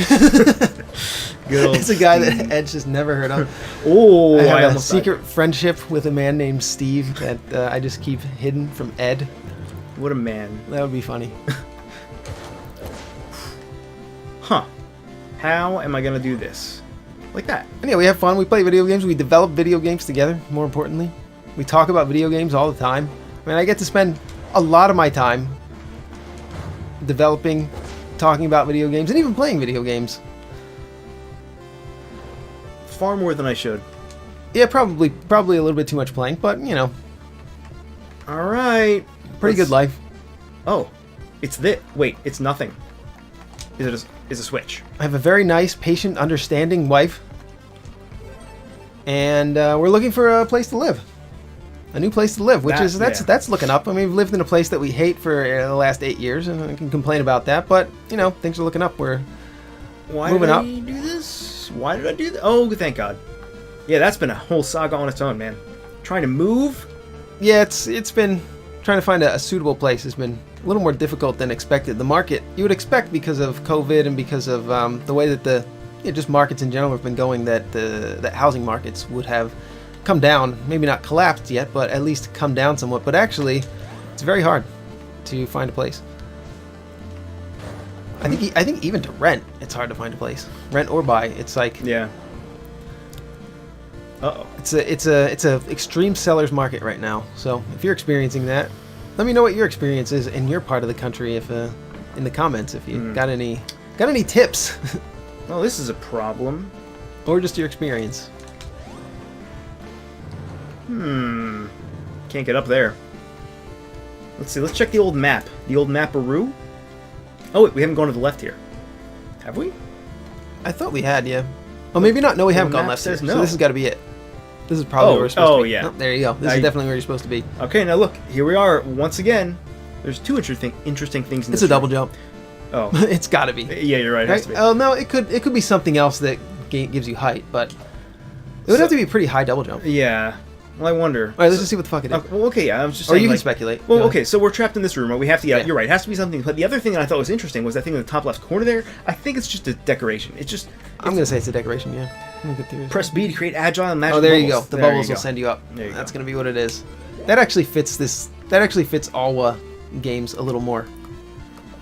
Good old It's a guy Steve. that Ed's just never heard of. Oh, I have a almost died. secret friendship with a man named Steve that I just keep hidden from Ed. What a man. That would be funny. Huh. How am I gonna do this? Like that. And yeah, we have fun. We play video games. We develop video games together, more importantly. We talk about video games all the time. I mean, I get to spend a lot of my time developing, talking about video games, and even playing video games. Far more than I should. Yeah, probably a little bit too much playing, but, you know, Alright. pretty good life. Oh. It's this. Wait, it's nothing. Is a switch. I have a very nice, patient, understanding wife. And we're looking for a place to live. A new place to live, which that's looking up. I mean, we've lived in a place that we hate for the last 8 years, and I can complain about that. But you know, things are looking up. We're Why moving did up. I do this? Why did I do that? Oh, thank God. Yeah, that's been a whole saga on its own, man. Trying to move? Yeah, it's been trying to find a suitable place has been a little more difficult than expected. The market you would expect because of COVID and because of the way that just markets in general have been going, that housing markets would have come down, maybe not collapsed yet, but at least come down somewhat. But actually, it's very hard to find a place. I think even to rent, it's hard to find a place. Rent or buy, it's like Yeah. Uh-oh. it's a extreme seller's market right now. So if you're experiencing that, let me know what your experience is in your part of the country. If in the comments, if you got any tips, Well, this is a problem. or just your experience. Can't get up there. Let's see. Let's check the old map. The old map-a-roo. Oh, wait. We haven't gone to the left here. Have we? I thought we had, yeah. Oh, maybe not. No, we haven't gone map left here. says So no. this has got to be it. This is probably Oh, where we're supposed to oh, be. yeah. Oh, there you go. This is definitely where you're supposed to be. Okay, now look. Here we are once again. There's two interesting things in It's this a double room. jump. Oh. It's got to be. Yeah, you're right. It has Right? to be. Oh no, it could be something else that gives you height, but it would have to be a pretty high double jump. Yeah. Well, I wonder. All right, let's just see what the fuck it is. Well, okay, yeah, I was just Or saying, you can like- speculate. Well, Go okay, so we're trapped in this room, right? We have to, Yeah. you're right, it has to be something. But the other thing that I thought was interesting was that thing in the top left corner there. I think it's just a decoration. It's just... I'm gonna say it's a decoration. Yeah. I'm good theories. Press B to create agile and magic Oh, there you go. bubbles. The There bubbles you will go. send you up. There you That's go. gonna be what it is. That actually fits this. That actually fits Alwa games a little more.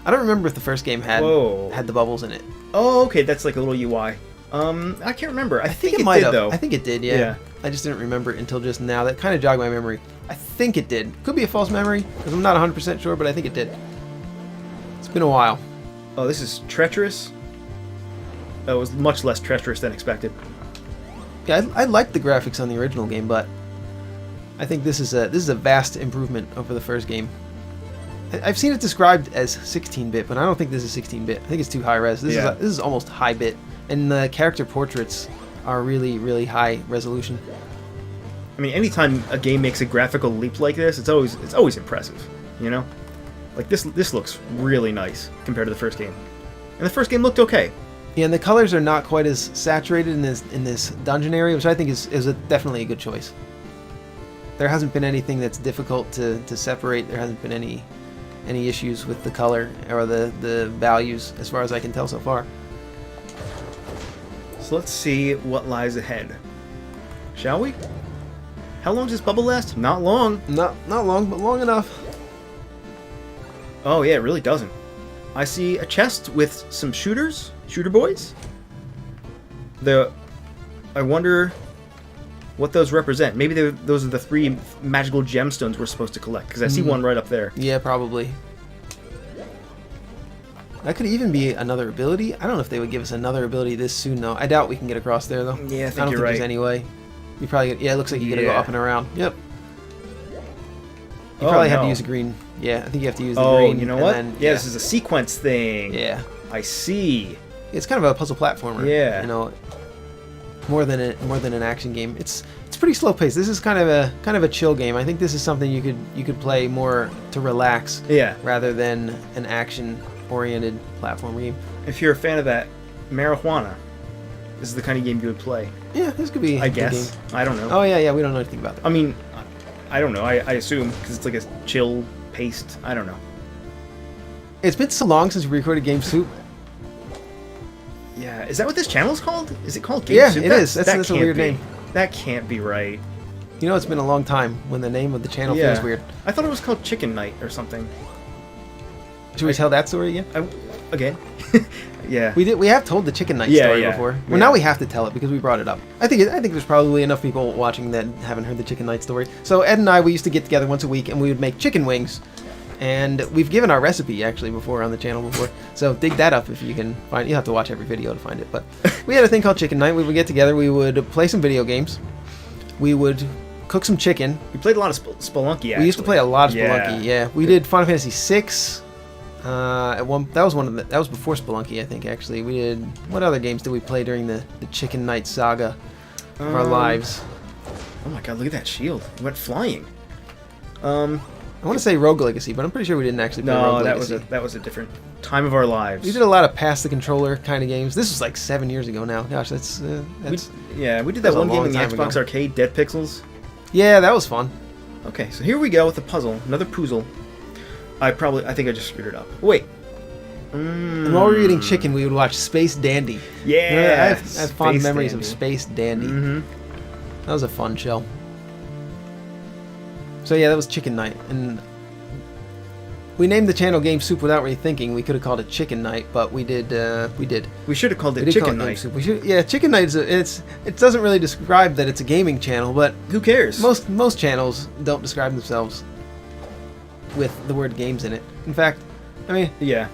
I don't remember if the first game had Whoa. the bubbles in it. Oh, okay, that's like a little UI. I can't remember. I think it might did, have. though. I think it did. Yeah. Yeah. I just didn't remember it until just now. That kind of jogged my memory. I think it did. Could be a false memory because I'm not 100% sure, but I think it did. It's been a while. Oh, this is treacherous? That was much less treacherous than expected. Yeah, I liked the graphics on the original game, but I think this is a vast improvement over the first game. I've seen it described as 16-bit, but I don't think this is 16-bit. I think it's too high res. This is almost high-bit, and the character portraits are really, really high resolution. I mean, anytime a game makes a graphical leap like this, it's always impressive. you know? Like, this looks really nice compared to the first game. And the first game looked okay. Yeah, and the colors are not quite as saturated in this dungeon area, which I think is definitely a good choice. There hasn't been anything that's difficult to separate. There hasn't been any issues with the color or the values, as far as I can tell so far. So let's see what lies ahead. Shall we? How long does this bubble last? Not long. Not long, but long enough. Oh yeah, it really doesn't. I see a chest with some shooter boys. I wonder what those represent. Maybe those are the 3 magical gemstones we're supposed to collect, because I see one right up there. Yeah, probably. That could even be another ability. I don't know if they would give us another ability this soon, though. I doubt we can get across there, though. Yeah, I don't think right. there's any way. You probably it looks like you gotta go up and around. Yep. You probably have to use a green. Yeah, I think you have to use the green. Oh, you know what? Then, yeah, this is a sequence thing. Yeah. I see. It's kind of a puzzle platformer. Yeah. You know, more than an action game. It's pretty slow paced. This is kind of a chill game. I think this is something you could play more to relax. Yeah. Rather than an action oriented platform game. If you're a fan of that marijuana, this is the kind of game you would play. Yeah, this could be. I guess. I don't know. Oh yeah, we don't know anything about that. I mean, I don't know. I assume because it's like a chill paced. I don't know. It's been so long since we recorded Game Soup. Yeah, is that what this channel is called? Is it called Yeah, GameSoup? it is. That's a weird name. That can't be right. You know, it's been a long time when the name of the channel feels weird. I thought it was called Chicken Night or something. Should we tell that story again? Again? Yeah. We have told the Chicken Night story before. Well, now we have to tell it because we brought it up. I think there's probably enough people watching that haven't heard the Chicken Night story. So Ed and I, we used to get together once a week and we would make chicken wings. And we've given our recipe actually before on the channel before. So dig that up if you can find it. You have to watch every video to find it. But we had a thing called Chicken Night. We would get together. We would play some video games. We would cook some chicken. We played a lot of Spelunky, actually. We used to play a lot of Spelunky, yeah. We did Final Fantasy VI. That was before Spelunky, I think, actually. We did... What other games did we play during the Chicken Night saga of our lives? Oh my god, look at that shield. It went flying. I want to say Rogue Legacy, but I'm pretty sure we didn't actually play Rogue Legacy. No, that was a different time of our lives. We did a lot of pass the controller kind of games. This was like 7 years ago now. Gosh, that's we did that one game in the Xbox Arcade, Dead Pixels. Yeah, that was fun. Okay, so here we go with a puzzle, another puzzle. I think I just screwed it up. Wait. And while we were eating chicken, we would watch Space Dandy. Yeah, I have fond memories of Space Dandy. That was a fun show. So yeah, that was Chicken Night, and we named the channel Game Soup without really thinking. We could have called it Chicken Night, but we did. We should have called it Chicken Night. We should. Yeah, Chicken Night it doesn't really describe that it's a gaming channel, but who cares? Most channels don't describe themselves with the word games in it. In fact, I mean, yeah,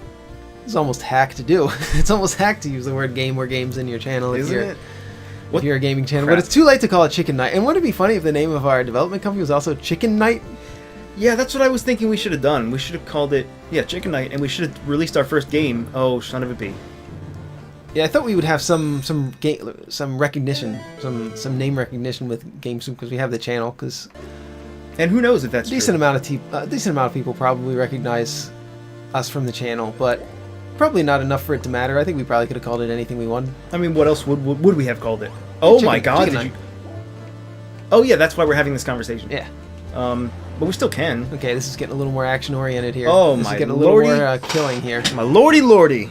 it's almost hack to do. It's almost hack to use the word game or games in your channel if you're a gaming channel. Crap. But it's too late to call it Chicken Night. And wouldn't it be funny if the name of our development company was also Chicken Night? Yeah, that's what I was thinking we should have done. We should have called it, Chicken Night, and we should have released our first game. Oh, son of a bee. Yeah, I thought we would have some recognition, some name recognition with GameSoup because we have the channel. And who knows if that's a decent amount of people probably recognize us from the channel, but probably not enough for it to matter. I think we probably could have called it anything we wanted. I mean, what else would we have called it? Oh my god! Did you? Oh yeah, that's why we're having this conversation. Yeah. But we still can. Okay, this is getting a little more action-oriented here. Oh, this my is getting lordy. A little more killing here. My lordy.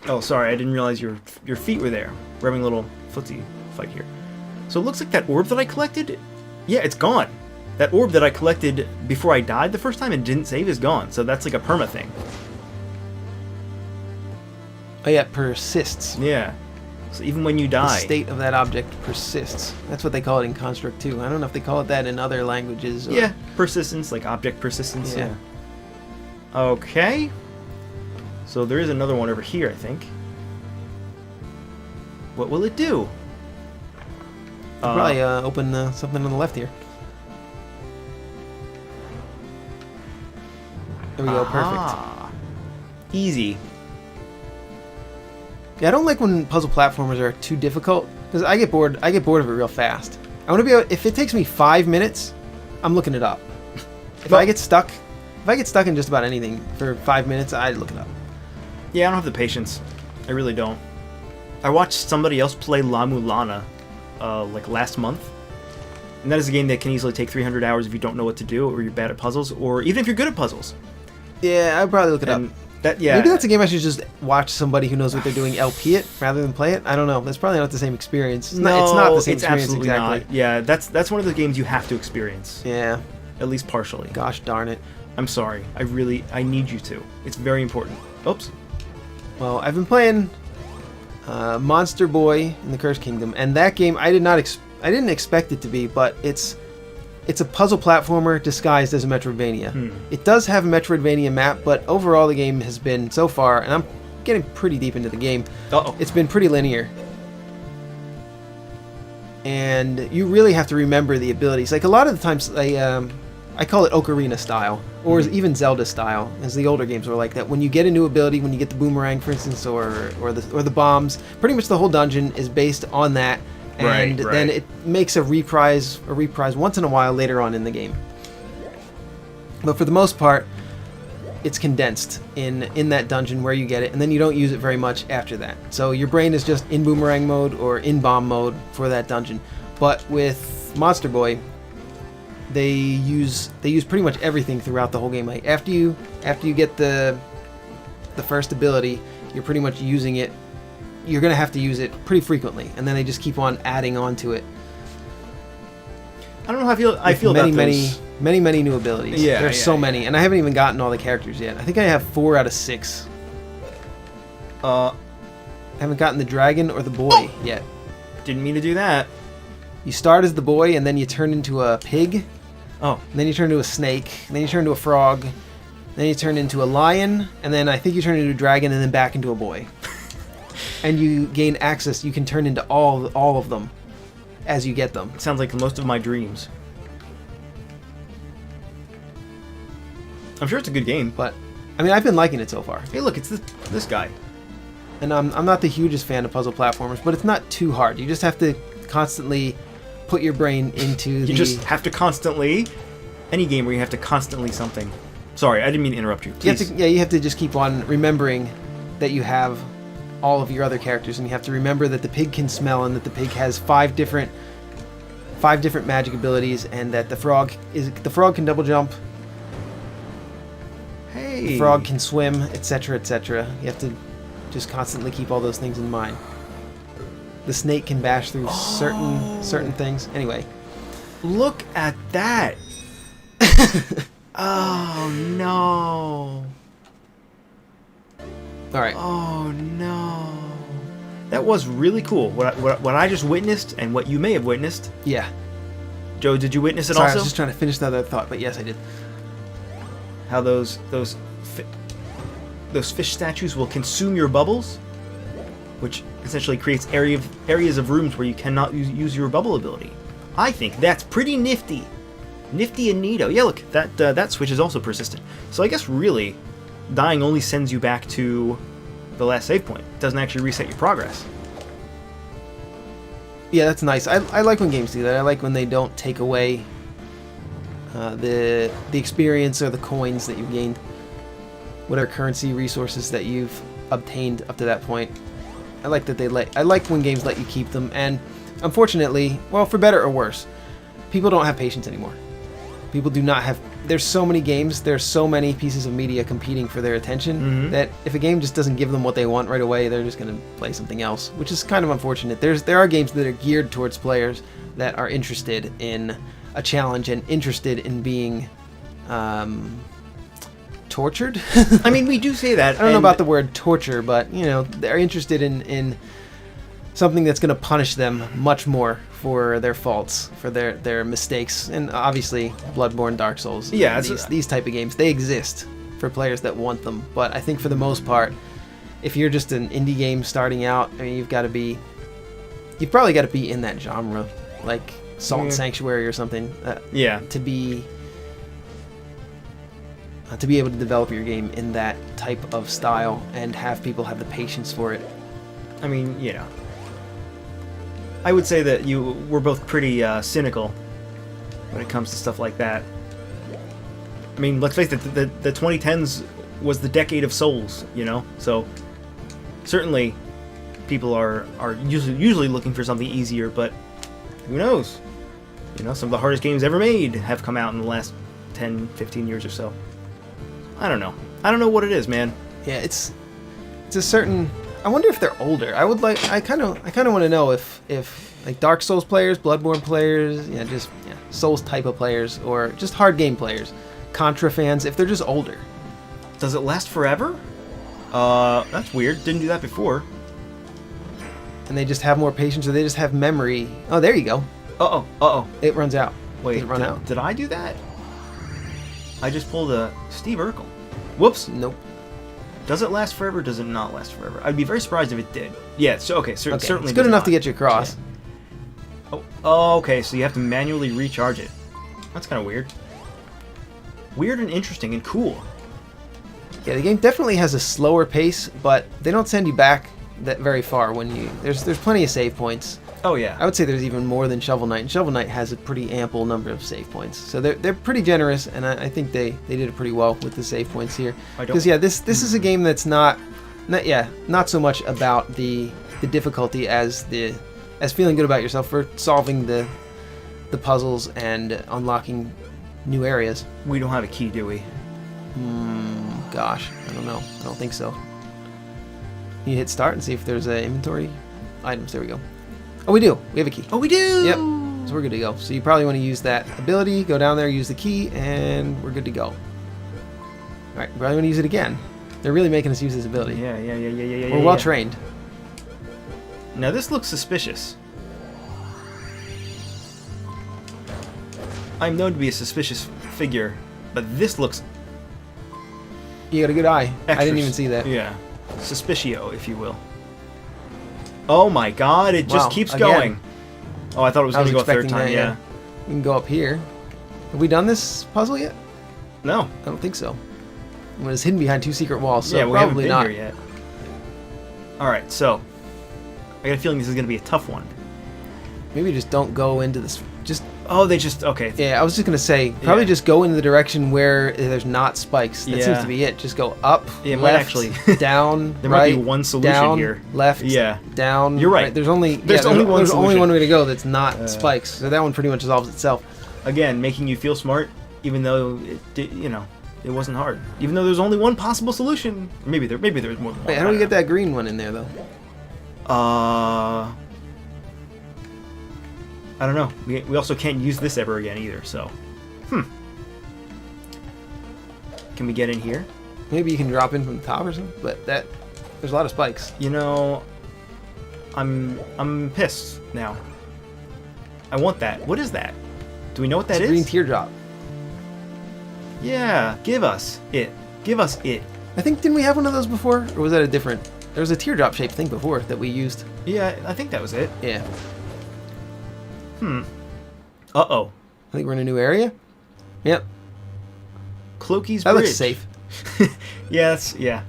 Oh, sorry, I didn't realize your feet were there. We're having a little footsie fight here. So it looks like that orb that I collected, yeah, it's gone. That orb that I collected before I died the first time and didn't save is gone. So that's like a perma thing. Oh yeah, it persists. Yeah. So even when you die, the state of that object persists. That's what they call it in Construct 2. I don't know if they call it that in other languages. Or... Yeah, persistence, like object persistence. Yeah. Okay. So there is another one over here, I think. What will it do? Probably open something on the left here. There we go. Perfect. Easy. Yeah, I don't like when puzzle platformers are too difficult because I get bored. I get bored of it real fast. I want to be able, if it takes me 5 minutes, I'm looking it up. If I get stuck, if I get stuck in just about anything for 5 minutes, I look it up. Yeah, I don't have the patience. I really don't. I watched somebody else play La Mulana, like last month. And that is a game that can easily take 300 hours if you don't know what to do, or you're bad at puzzles, or even if you're good at puzzles. Yeah, I'd probably look it up. Yeah. Maybe that's a game I should just watch somebody who knows what they're doing LP it rather than play it. I don't know. That's probably not the same experience. It's not the same experience absolutely exactly. not. Yeah, that's one of the games you have to experience. Yeah. At least partially. Gosh darn it. I'm sorry. I need you to. It's very important. Oops. Well, I've been playing Monster Boy in the Cursed Kingdom, and that game I didn't expect it to be, but it's a puzzle platformer disguised as a Metroidvania. It does have a Metroidvania map, but overall the game has been, so far, and I'm getting pretty deep into the game, it's been pretty linear. And you really have to remember the abilities. Like, a lot of the times, I call it Ocarina style, or even Zelda style, as the older games were like that. When you get a new ability, when you get the boomerang, for instance, or the bombs, pretty much the whole dungeon is based on that. And then it makes a reprise once in a while later on in the game. But for the most part, it's condensed in that dungeon where you get it, and then you don't use it very much after that. So your brain is just in boomerang mode or in bomb mode for that dungeon. But with Monster Boy, they use pretty much everything throughout the whole game. Like after you get the first ability, you're pretty much using it. You're going to have to use it pretty frequently, and then they just keep on adding on to it. I don't know how I feel about many new abilities. Yeah, There's so many, and I haven't even gotten all the characters yet. I think I have 4 out of 6. I haven't gotten the dragon or the boy yet. Didn't mean to do that. You start as the boy, and then you turn into a pig. Oh. And then you turn into a snake. And then you turn into a frog. Then you turn into a lion, and then I think you turn into a dragon, and then back into a boy. And you gain access. You can turn into all of them as you get them. Sounds like most of my dreams. I'm sure it's a good game. But I mean, I've been liking it so far. Hey, look, it's this guy. And I'm not the hugest fan of puzzle platformers, but it's not too hard. You just have to constantly put your brain into You just have to constantly... Any game where you have to constantly something. Sorry, I didn't mean to interrupt you. Please. You have to just keep on remembering that you have all of your other characters, and you have to remember that the pig can smell, and that the pig has 5 different magic abilities, and that the frog can double jump. Hey. The frog can swim, etc., etc. You have to just constantly keep all those things in mind. The snake can bash through certain things. Anyway, look at that. Oh no. All right. Oh no. That was really cool. What I just witnessed, and what you may have witnessed. Yeah. Joe, did you witness it Sorry, also? I was just trying to finish that other thought, but yes, I did. How those fish statues will consume your bubbles, which essentially creates areas of rooms where you cannot use your bubble ability. I think that's pretty nifty. Nifty and neato. Yeah, look, that switch is also persistent. So I guess really, dying only sends you back to the last save point. It doesn't actually reset your progress. Yeah, that's nice. I like when games do that. I like when they don't take away the experience or the coins that you've gained, whatever currency resources that you've obtained up to that point. I like that I like when games let you keep them, and unfortunately, well, for better or worse, people don't have patience anymore. People do not have... There's so many games, there's so many pieces of media competing for their attention, that if a game just doesn't give them what they want right away, they're just going to play something else, which is kind of unfortunate. There are games that are geared towards players that are interested in a challenge and interested in being tortured. I mean, we do say that. I don't know about the word torture, but, you know, they're interested in something that's going to punish them much more for their faults, for their mistakes, and obviously Bloodborne, Dark Souls. Yeah, these type of games, they exist for players that want them. But I think for the most part, if you're just an indie game starting out, I mean, you've probably got to be in that genre, like Salt and Sanctuary or something. To be able to develop your game in that type of style and have people have the patience for it. I mean, yeah. I would say that we're both pretty cynical when it comes to stuff like that. I mean, let's face it, the 2010s was the decade of Souls, you know? So, certainly, people are usually looking for something easier, but who knows? You know, some of the hardest games ever made have come out in the last 10, 15 years or so. I don't know. I don't know what it is, man. Yeah, it's a certain. I wonder if they're older. I kind of want to know if like Dark Souls players, Bloodborne players, Souls type of players, or just hard game players, Contra fans, if they're just older. Does it last forever? That's weird. Didn't do that before. And they just have more patience, or they just have memory. Oh, there you go. Uh-oh. It runs out. Wait, Did it run out? Did I do that? I just pulled a Steve Urkel. Whoops. Nope. Does it last forever? Does it not last forever? I'd be very surprised if it did. Yeah, so, okay, certainly it's good enough to get you across. Yeah. Oh, okay, so you have to manually recharge it. That's kind of weird. Weird and interesting and cool. Yeah, the game definitely has a slower pace, but they don't send you back that very far when you... There's plenty of save points. Oh, yeah. I would say there's even more than Shovel Knight, and Shovel Knight has a pretty ample number of save points. So they're pretty generous, and I think they did it pretty well with the save points here. Because, yeah, this is a game that's not so much about the difficulty as feeling good about yourself for solving the puzzles and unlocking new areas. We don't have a key, do we? Gosh, I don't know. I don't think so. You hit start and see if there's inventory items. There we go. Oh, we do. We have a key. Oh, we do! Yep. So we're good to go. So you probably want to use that ability, go down there, use the key, and we're good to go. Alright, we probably want to use it again. They're really making us use this ability. Yeah. We're well trained. Now this looks suspicious. I'm known to be a suspicious figure, but this looks... You got a good eye. Extra, I didn't even see that. Yeah. Suspicio, if you will. Oh my god, it just keeps again. Going. Oh, I thought it was going to go a third time, yeah. We can go up here. Have we done this puzzle yet? No. I don't think so. It was hidden behind two secret walls, so yeah, we probably haven't been not. here yet. Alright, so... I got a feeling this is going to be a tough one. Maybe just don't go into this... Oh, they just... Okay. Yeah, I was just going to say, probably just go in the direction where there's not spikes. That seems to be it. Just go up, it left, might actually... down, there right, might be one solution down, here. left, down. You're right. There's only only one way to go that's not spikes. So that one pretty much resolves itself. Again, making you feel smart, even though it wasn't hard. Even though there's on's one possible solution. Maybe there's more than one. Wait, how do we get that green one in there though? I don't know. We also can't use this ever again either, so... Can we get in here? Maybe you can drop in from the top or something, but there's a lot of spikes. You know... I'm pissed now. I want that. What is that? Do we know what that is? Green teardrop. Yeah, give us it. Give us it. I think, didn't we have one of those before? Or was that a different... There was a teardrop shaped thing before that we used. Yeah, I think that was it. Yeah. Uh-oh. I think we're in a new area. Yep. Cloaky's That Bridge. looks safe. Yes, yeah.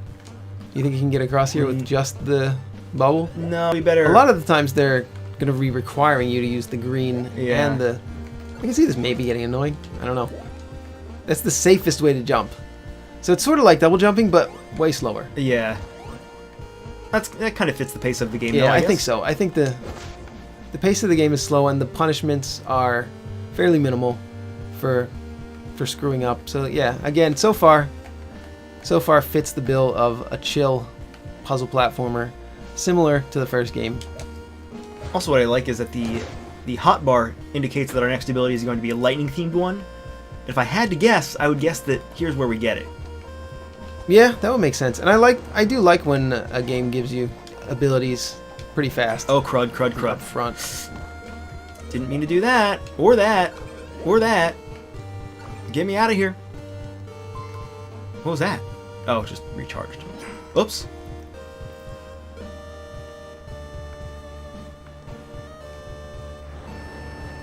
You think you can get across here with just the bubble? No, we better... A lot of the times they're going to be requiring you to use the green and the... I can see this maybe getting annoying. I don't know. That's the safest way to jump. So it's sort of like double jumping, but way slower. Yeah. That kind of fits the pace of the game, yeah, though, I guess. think so. I think the pace of the game is slow, and the punishments are fairly minimal for screwing up. So yeah, again, so far fits the bill of a chill puzzle platformer, similar to the first game. Also, what I like is that the hotbar indicates that our next ability is going to be a lightning-themed one. If I had to guess, I would guess that here's where we get it. Yeah, that would make sense. And I do like when a game gives you abilities pretty fast. Oh, crud. Up front. Didn't mean to do that. Or that. Or that. Get me out of here. What was that? Oh, just recharged. Oops.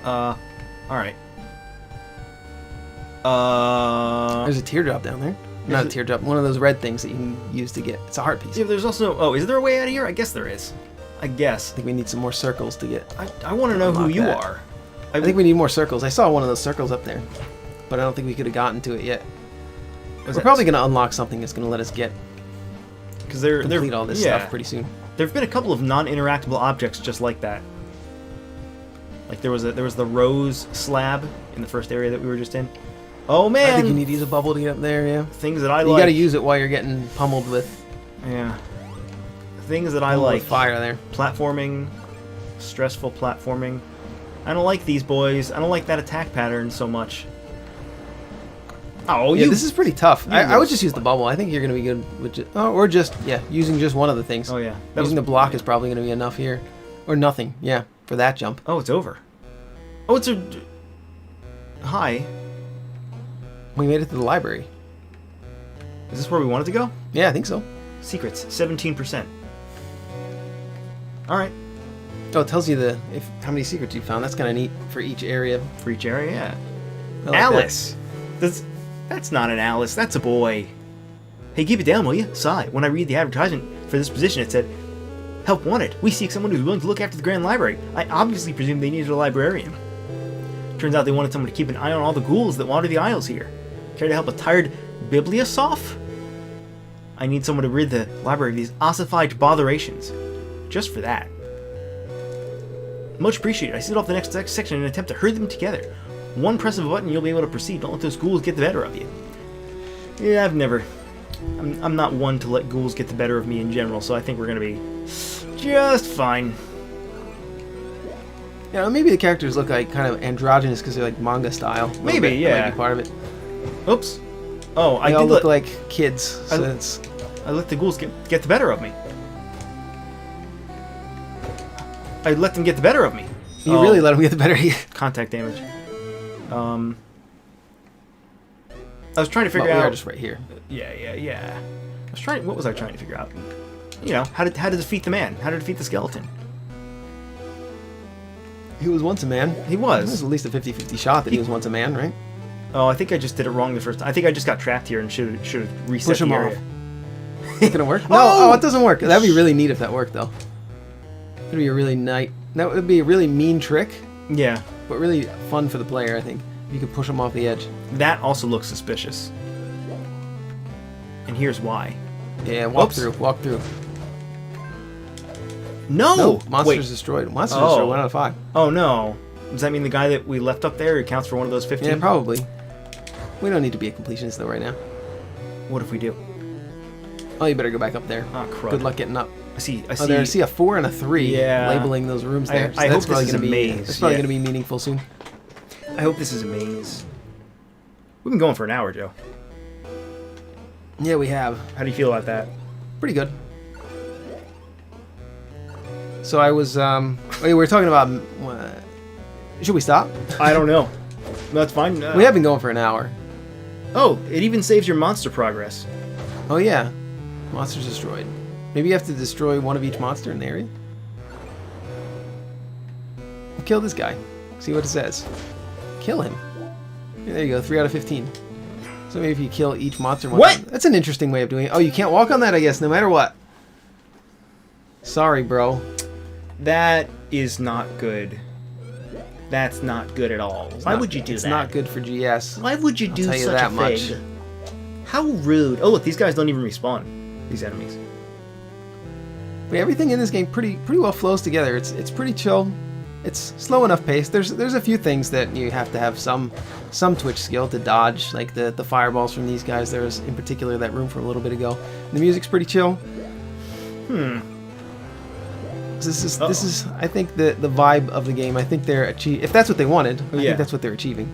Alright. There's a teardrop down there. Not a teardrop, one of those red things that you can use to get. It's a heart piece. Yeah, there's also... Oh, is there a way out of here? I guess there is. I guess. I think we need some more circles to get... I want to know who you are. I think we need more circles. I saw one of those circles up there, but I don't think we could have gotten to it yet. We're probably going to unlock something that's going to let us get because they're complete all this stuff pretty soon. There have been a couple of non-interactable objects just like that. Like there was the rose slab in the first area that we were just in. Oh man! I think you need to use a bubble to get up there. Yeah. Things that I like. You got to use it while you're getting pummeled with. Yeah. Things that I like. Fire there. Platforming, stressful platforming. I don't like these boys. I don't like that attack pattern so much. Oh, yeah, this is pretty tough. I would just use the bubble. I think you're going to be good with or just using just one of the things. Oh yeah. Using the block is probably going to be enough here, or nothing. Yeah, for that jump. Oh, it's over. Oh, it's a. Hi. We made it to the library. Is this where we wanted to go? Yeah, I think so. Secrets, 17%. All right. Oh, it tells you how many secrets you found. That's kind of neat for each area. For each area, yeah. Like Alice. That's not an Alice. That's a boy. Hey, keep it down, will you? Sigh. When I read the advertisement for this position, it said, "Help wanted. We seek someone who's willing to look after the Grand Library." I obviously presumed they needed a librarian. Turns out they wanted someone to keep an eye on all the ghouls that wander the aisles here. Care to help a tired bibliosoph? I need someone to rid the library of these ossified botherations. Just for that. Much appreciated. I set off the next section in an attempt to herd them together. One press of a button, you'll be able to proceed. Don't let those ghouls get the better of you. Yeah, I'm not one to let ghouls get the better of me in general, so I think we're going to be just fine. Yeah, maybe the characters look like kind of androgynous because they're like manga style. Maybe, yeah. That might be part of it. Oops. Oh, they all look like kids. So I let the ghouls get the better of me. I let them get the better of me. You really let them get the better of you. Contact damage. I was trying to figure out. We are just right here. Yeah. What was I trying to figure out? You know, how to defeat the man? How to defeat the skeleton? He was once a man. He was. It was at least a 50-50 shot that he was once a man, right? Oh, I think I just did it wrong the first time. I think I just got trapped here and should have reset Push him the area. off. It's gonna work? No, it doesn't work. That'd be really neat if that worked, though. That'd be a really That would be a really mean trick. Yeah. But really fun for the player, I think. If you could push him off the edge. That also looks suspicious. And here's why. Yeah, walk through. No! Nope, monsters destroyed. Monsters destroyed 1 out of 5. Oh no. Does that mean the guy that we left up there accounts for one of those 15? Yeah, probably. We don't need to be a completionist though right now. What if we do? Oh, you better go back up there. Oh, crud. Good luck getting up. I see. Oh, there. I see a 4 and a 3 labeling those rooms there. I hope this is a maze. It's probably going to be meaningful soon. I hope this is a maze. We've been going for an hour, Joe. Yeah, we have. How do you feel about that? Pretty good. So I was, we were talking about, should we stop? I don't know. That's fine. We have been going for an hour. Oh, it even saves your monster progress. Oh yeah. Monsters destroyed. Maybe you have to destroy one of each monster in the area. Kill this guy. See what it says. Kill him. Yeah, there you go, 3 out of 15. So maybe if you kill each monster one time. That's an interesting way of doing it. Oh, you can't walk on that, I guess, no matter what. Sorry, bro. That is not good. That's not good at all. Why would you do that? It's not good for GS. Why would you do such a thing? How rude. Oh, look, these guys don't even respawn. These enemies. But everything in this game pretty well flows together. It's pretty chill. It's slow enough pace. There's a few things that you have to have some twitch skill to dodge, like the fireballs from these guys. There's in particular that room from a little bit ago. The music's pretty chill. This is I think the vibe of the game. I think they're if that's what they wanted, I think that's what they're achieving.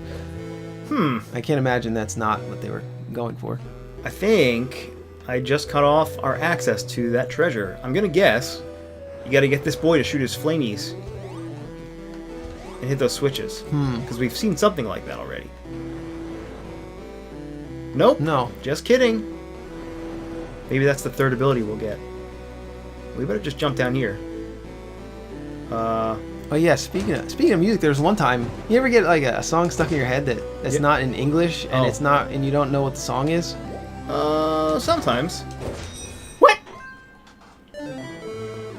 I can't imagine that's not what they were going for. I think I just cut off our access to that treasure. I'm gonna guess you gotta get this boy to shoot his flamies and hit those switches. Because we've seen something like that already. Nope. No. Just kidding. Maybe that's the third ability we'll get. We better just jump down here. Oh yeah, speaking of music, there's one time you ever get like a song stuck in your head that's not in English and it's not and you don't know what the song is? Sometimes. What?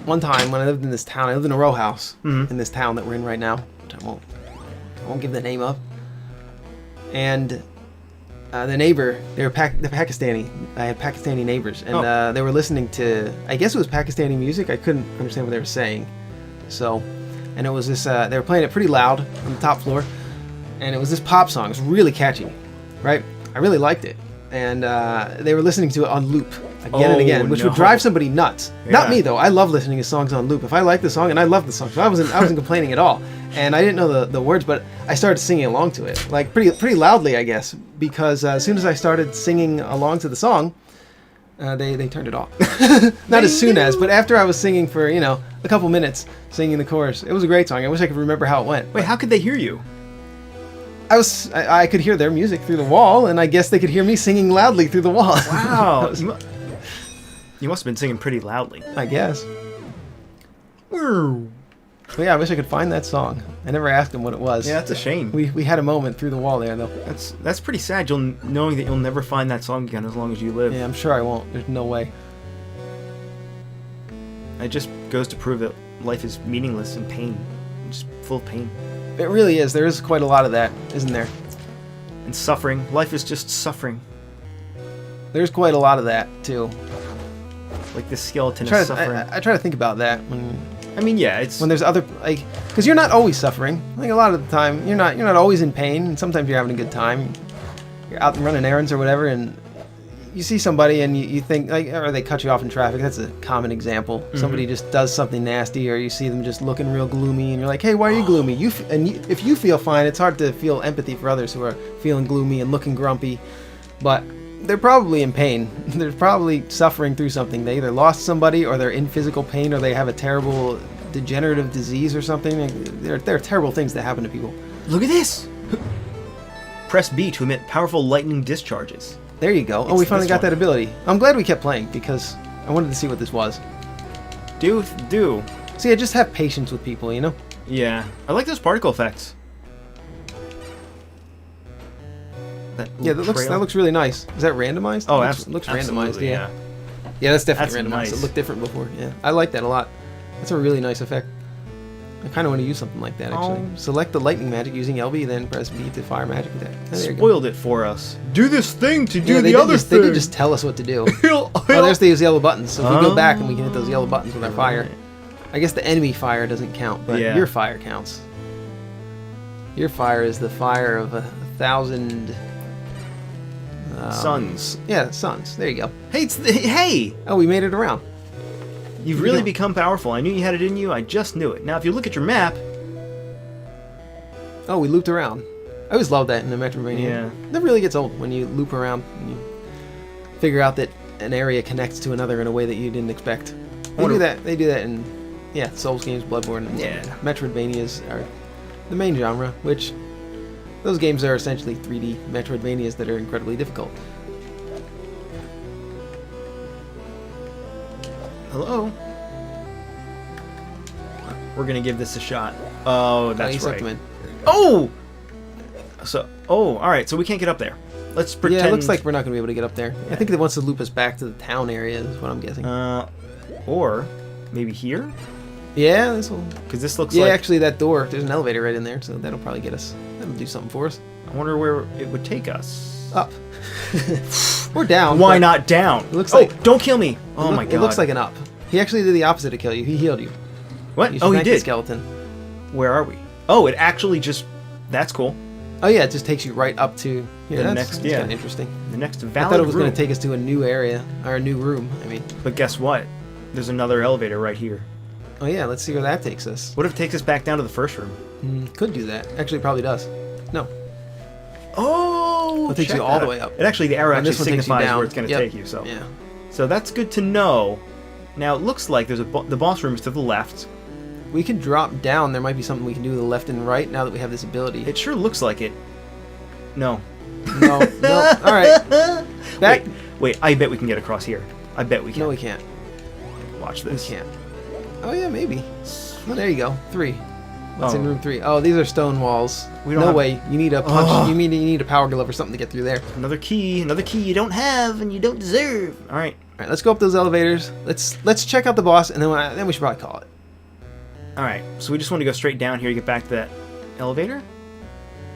One time when I lived in this town, I lived in a row house in this town that we're in right now. Which I won't give the name up. And the neighbor, they're Pakistani. I had Pakistani neighbors, and they were listening to, I guess it was Pakistani music. I couldn't understand what they were saying. So, and it was this, they were playing it pretty loud on the top floor, and it was this pop song. It was really catchy, right? I really liked it. And they were listening to it on loop again and again, which would drive somebody nuts. Yeah. Not me though. I love listening to songs on loop. If I like the song, and I love the song, so I wasn't complaining at all. And I didn't know the words, but I started singing along to it, like pretty loudly, I guess, because as soon as I started singing along to the song, they turned it off. Not as soon as, but after I was singing for a couple minutes, singing the chorus. It was a great song. I wish I could remember how it went. Wait, how could they hear you? I could hear their music through the wall, and I guess they could hear me singing loudly through the wall. Wow. You must have been singing pretty loudly. I guess. But yeah, I wish I could find that song. I never asked him what it was. Yeah, that's a shame. We had a moment through the wall there, though. That's pretty sad, knowing that you'll never find that song again as long as you live. Yeah, I'm sure I won't. There's no way. It just goes to prove that life is meaningless and pain. Just full of pain. It really is. There is quite a lot of that, isn't there? And suffering. Life is just suffering. There's quite a lot of that, too. Like this skeleton is suffering. I try to think about that when... I mean, yeah, it's... When there's other... because you're not always suffering. Like, a lot of the time, you're not always in pain, and sometimes you're having a good time. You're out running errands or whatever, and you see somebody and you think, or they cut you off in traffic. That's a common example. Mm-hmm. Somebody just does something nasty, or you see them just looking real gloomy, and you're like, hey, why are you gloomy? If you feel fine, it's hard to feel empathy for others who are feeling gloomy and looking grumpy, but they're probably in pain. They're probably suffering through something. They either lost somebody, or they're in physical pain, or they have a terrible degenerative disease or something. There are terrible things that happen to people. Look at this! Press B to emit powerful lightning discharges. There you go. We finally got that ability. I'm glad we kept playing, because I wanted to see what this was. Do. See, I just have patience with people, you know? Yeah. I like those particle effects. That looks really nice. Is that randomized? Oh, it looks randomized, yeah. Yeah, Yeah, that's definitely randomized. Nice. It looked different before, yeah. I like that a lot. That's a really nice effect. I kind of want to use something like that, actually. Select the lightning magic using LB, then press B to fire magic attack. Spoiled it for us. Do this thing to do the other thing. They did just tell us what to do. There's those yellow buttons. So if we go back and we can hit those yellow buttons with our fire. I guess the enemy fire doesn't count, but your fire counts. Your fire is the fire of 1,000... suns. Yeah, suns. There you go. Hey, hey! Oh, we made it around. You've really become powerful. I knew you had it in you. I just knew it. Now, if you look at your map... Oh, we looped around. I always loved that in the Metroidvania. Yeah. That really gets old when you loop around and you figure out that an area connects to another in a way that you didn't expect. They do that in Souls games, Bloodborne, and Metroidvanias are the main genre, which those games are essentially 3D Metroidvanias that are incredibly difficult. Hello? We're gonna give this a shot. Oh, that's right. Oh! Alright, so we can't get up there. Let's pretend... Yeah, it looks like we're not gonna be able to get up there. Yeah. I think it wants to loop us back to the town area, is what I'm guessing. Or maybe here? Yeah, this will... Because this looks like... Yeah, actually, that door, there's an elevator right in there, so that'll probably get us... That'll do something for us. I wonder where it would take us. Up. Or down. Why not down? It looks like... don't kill me! Oh my god. It looks like an up. He actually did the opposite to kill you. He healed you. What? Oh, he did? The skeleton. Where are we? Oh, it actually just... That's cool. Oh yeah, it just takes you right up to... Yeah, that's kind of interesting. The next valid I thought it was going to take us to a new area, or a new room, I mean. But guess what? There's another elevator right here. Oh yeah, let's see where that takes us. What if it takes us back down to the first room? Could do that. Actually, it probably does. No. Oh! It takes you all the way up. It actually, the arrow actually signifies where it's going to take you, so. Yeah. So that's good to know. Now, it looks like there's the boss room is to the left. We can drop down. There might be something we can do to the left and right now that we have this ability. It sure looks like it. No. No. All right. Back. Wait, I bet we can get across here. I bet we can. No, we can't. Watch this. We can't. Oh, yeah, maybe. Well, there you go. 3. What's in room 3? Oh, these are stone walls. No way. You need a punch. You need a power glove or something to get through there. Another key you don't have and you don't deserve. All right. All right, let's go up those elevators. Let's check out the boss, and then we should probably call it. All right. So we just want to go straight down here to get back to that elevator.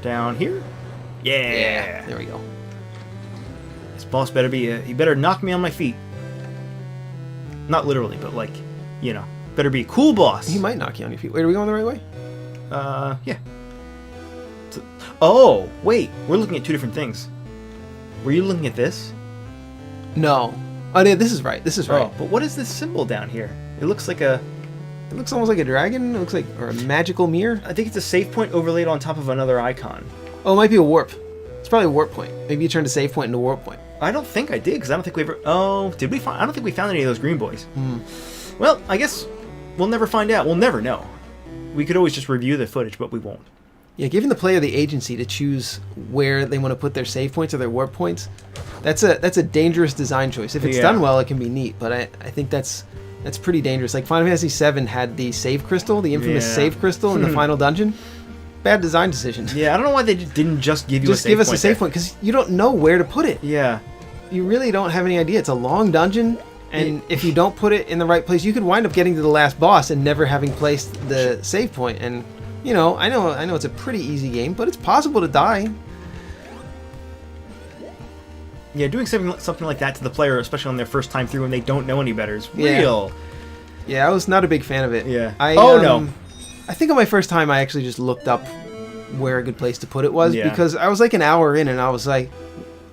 Down here. Yeah. There we go. boss better be, he better knock me on my feet. Not literally, but like, better be a cool boss. He might knock you on your feet. Wait, are we going the right way? Yeah. Oh, wait, we're looking at two different things. Were you looking at this? No. Oh, yeah, this is right. This is right. Oh, but what is this symbol down here? It looks like a... It looks almost like a dragon. It looks like, or a magical mirror. I think it's a save point overlaid on top of another icon. Oh, it might be a warp. It's probably a warp point. Maybe you turned a save point into a warp point. I don't think I did, because I don't think we ever... Oh, did we find... I don't think we found any of those green boys. Hmm. Well, I guess we'll never find out. We'll never know. We could always just review the footage, but we won't. Yeah, giving the player the agency to choose where they want to put their save points or their warp points, that's a dangerous design choice. If it's done well, it can be neat, but I think that's pretty dangerous. Like Final Fantasy VII had the save crystal, the infamous save crystal in the final dungeon. Bad design decision. Yeah, I don't know why they didn't just give you a save point. Just give us a save point, because you don't know where to put it. Yeah. You really don't have any idea. It's a long dungeon, and if you don't put it in the right place, you could wind up getting to the last boss and never having placed the save point. And I know it's a pretty easy game, but it's possible to die. Yeah, doing something like that to the player, especially on their first time through when they don't know any better, is real. Yeah, I was not a big fan of it. Yeah. No. I think on my first time, I actually just looked up where a good place to put it was, because I was like an hour in, and I was like,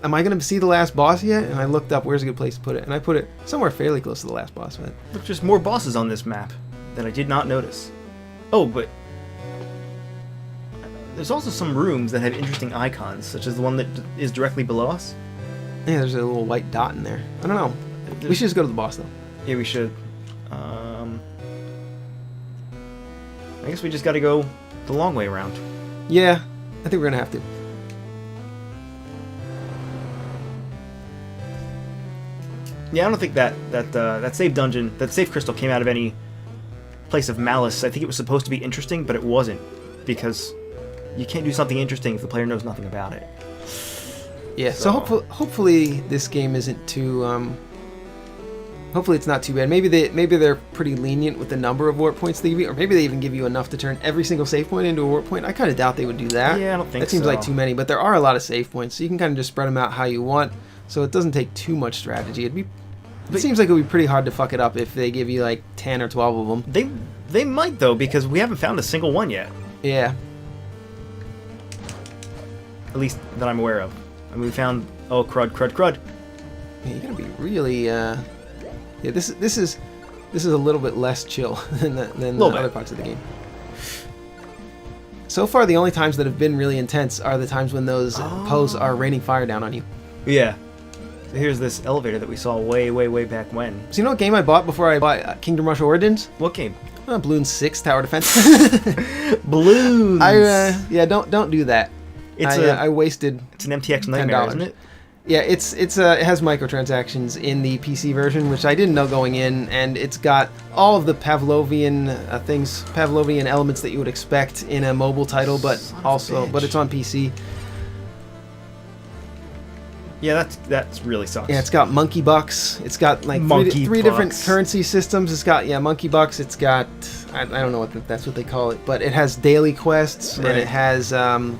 am I going to see the last boss yet? And I looked up where's a good place to put it, and I put it somewhere fairly close to the last boss. But there's just more bosses on this map that I did not notice. Oh, but there's also some rooms that have interesting icons, such as the one that is directly below us. Yeah, there's a little white dot in there. I don't know. We should just go to the boss, though. Yeah, we should. I guess we just got to go the long way around. Yeah, I think we're going to have to. Yeah, I don't think that save dungeon, that save crystal came out of any place of malice. I think it was supposed to be interesting, but it wasn't, because you can't do something interesting if the player knows nothing about it. Yeah, so hopefully this game isn't too... hopefully it's not too bad. Maybe they're pretty lenient with the number of warp points they give you, or maybe they even give you enough to turn every single save point into a warp point. I kind of doubt they would do that. Yeah, I don't think so. That seems like too many, but there are a lot of save points, so you can kind of just spread them out how you want, so it doesn't take too much strategy. It seems like it would be pretty hard to fuck it up if they give you like 10 or 12 of them. They might, though, because we haven't found a single one yet. Yeah. At least that I'm aware of. I mean, we found... Oh, crud. Yeah, you gotta be really... Yeah, this is a little bit less chill than the other parts of the game. So far, the only times that have been really intense are the times when those posts are raining fire down on you. Yeah. So here's this elevator that we saw way back when. So you know what game I bought before I bought Kingdom Rush Origins? What game? Balloon 6 Tower Defense. Balloons. Don't do that. I wasted. It's an MTX nightmare, isn't it? Yeah, it has microtransactions in the PC version, which I didn't know going in, and it's got all of the Pavlovian Pavlovian elements that you would expect in a mobile title, but it's on PC. Yeah, that's really sucks. Yeah, it's got monkey bucks. It's got like three different currency systems. It's got monkey bucks. It's got I don't know that's what they call it, but it has daily quests and it has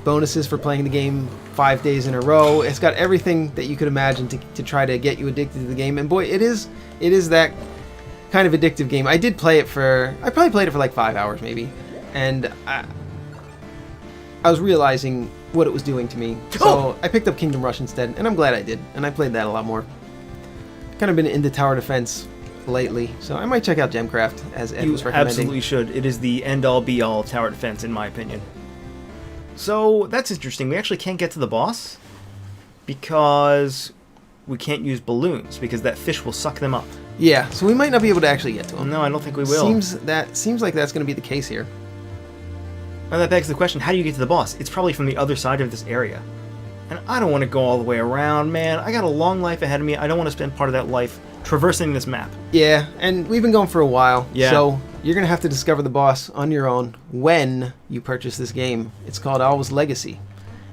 bonuses for playing the game 5 days in a row. It's got everything that you could imagine to try to get you addicted to the game. And boy, it is that kind of addictive game. I probably played it for like 5 hours maybe, and I was realizing what it was doing to me. So I picked up Kingdom Rush instead, and I'm glad I did. And I played that a lot more. Kind of been into tower defense lately, so I might check out Gemcraft, as Ed was recommending. Absolutely should. It is the end-all be-all of tower defense, in my opinion. So that's interesting. We actually can't get to the boss because we can't use balloons, because that fish will suck them up. Yeah, so we might not be able to actually get to them. No, I don't think we will. Seems like that's going to be the case here. Now that begs the question, how do you get to the boss? It's probably from the other side of this area. And I don't want to go all the way around, man. I got a long life ahead of me. I don't want to spend part of that life traversing this map. Yeah, and we've been going for a while. Yeah. So you're going to have to discover the boss on your own when you purchase this game. It's called Alwa's Legacy.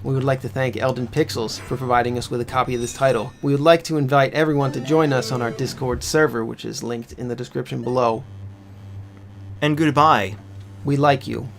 We would like to thank Eldon Pixels for providing us with a copy of this title. We would like to invite everyone to join us on our Discord server, which is linked in the description below. And goodbye. We like you.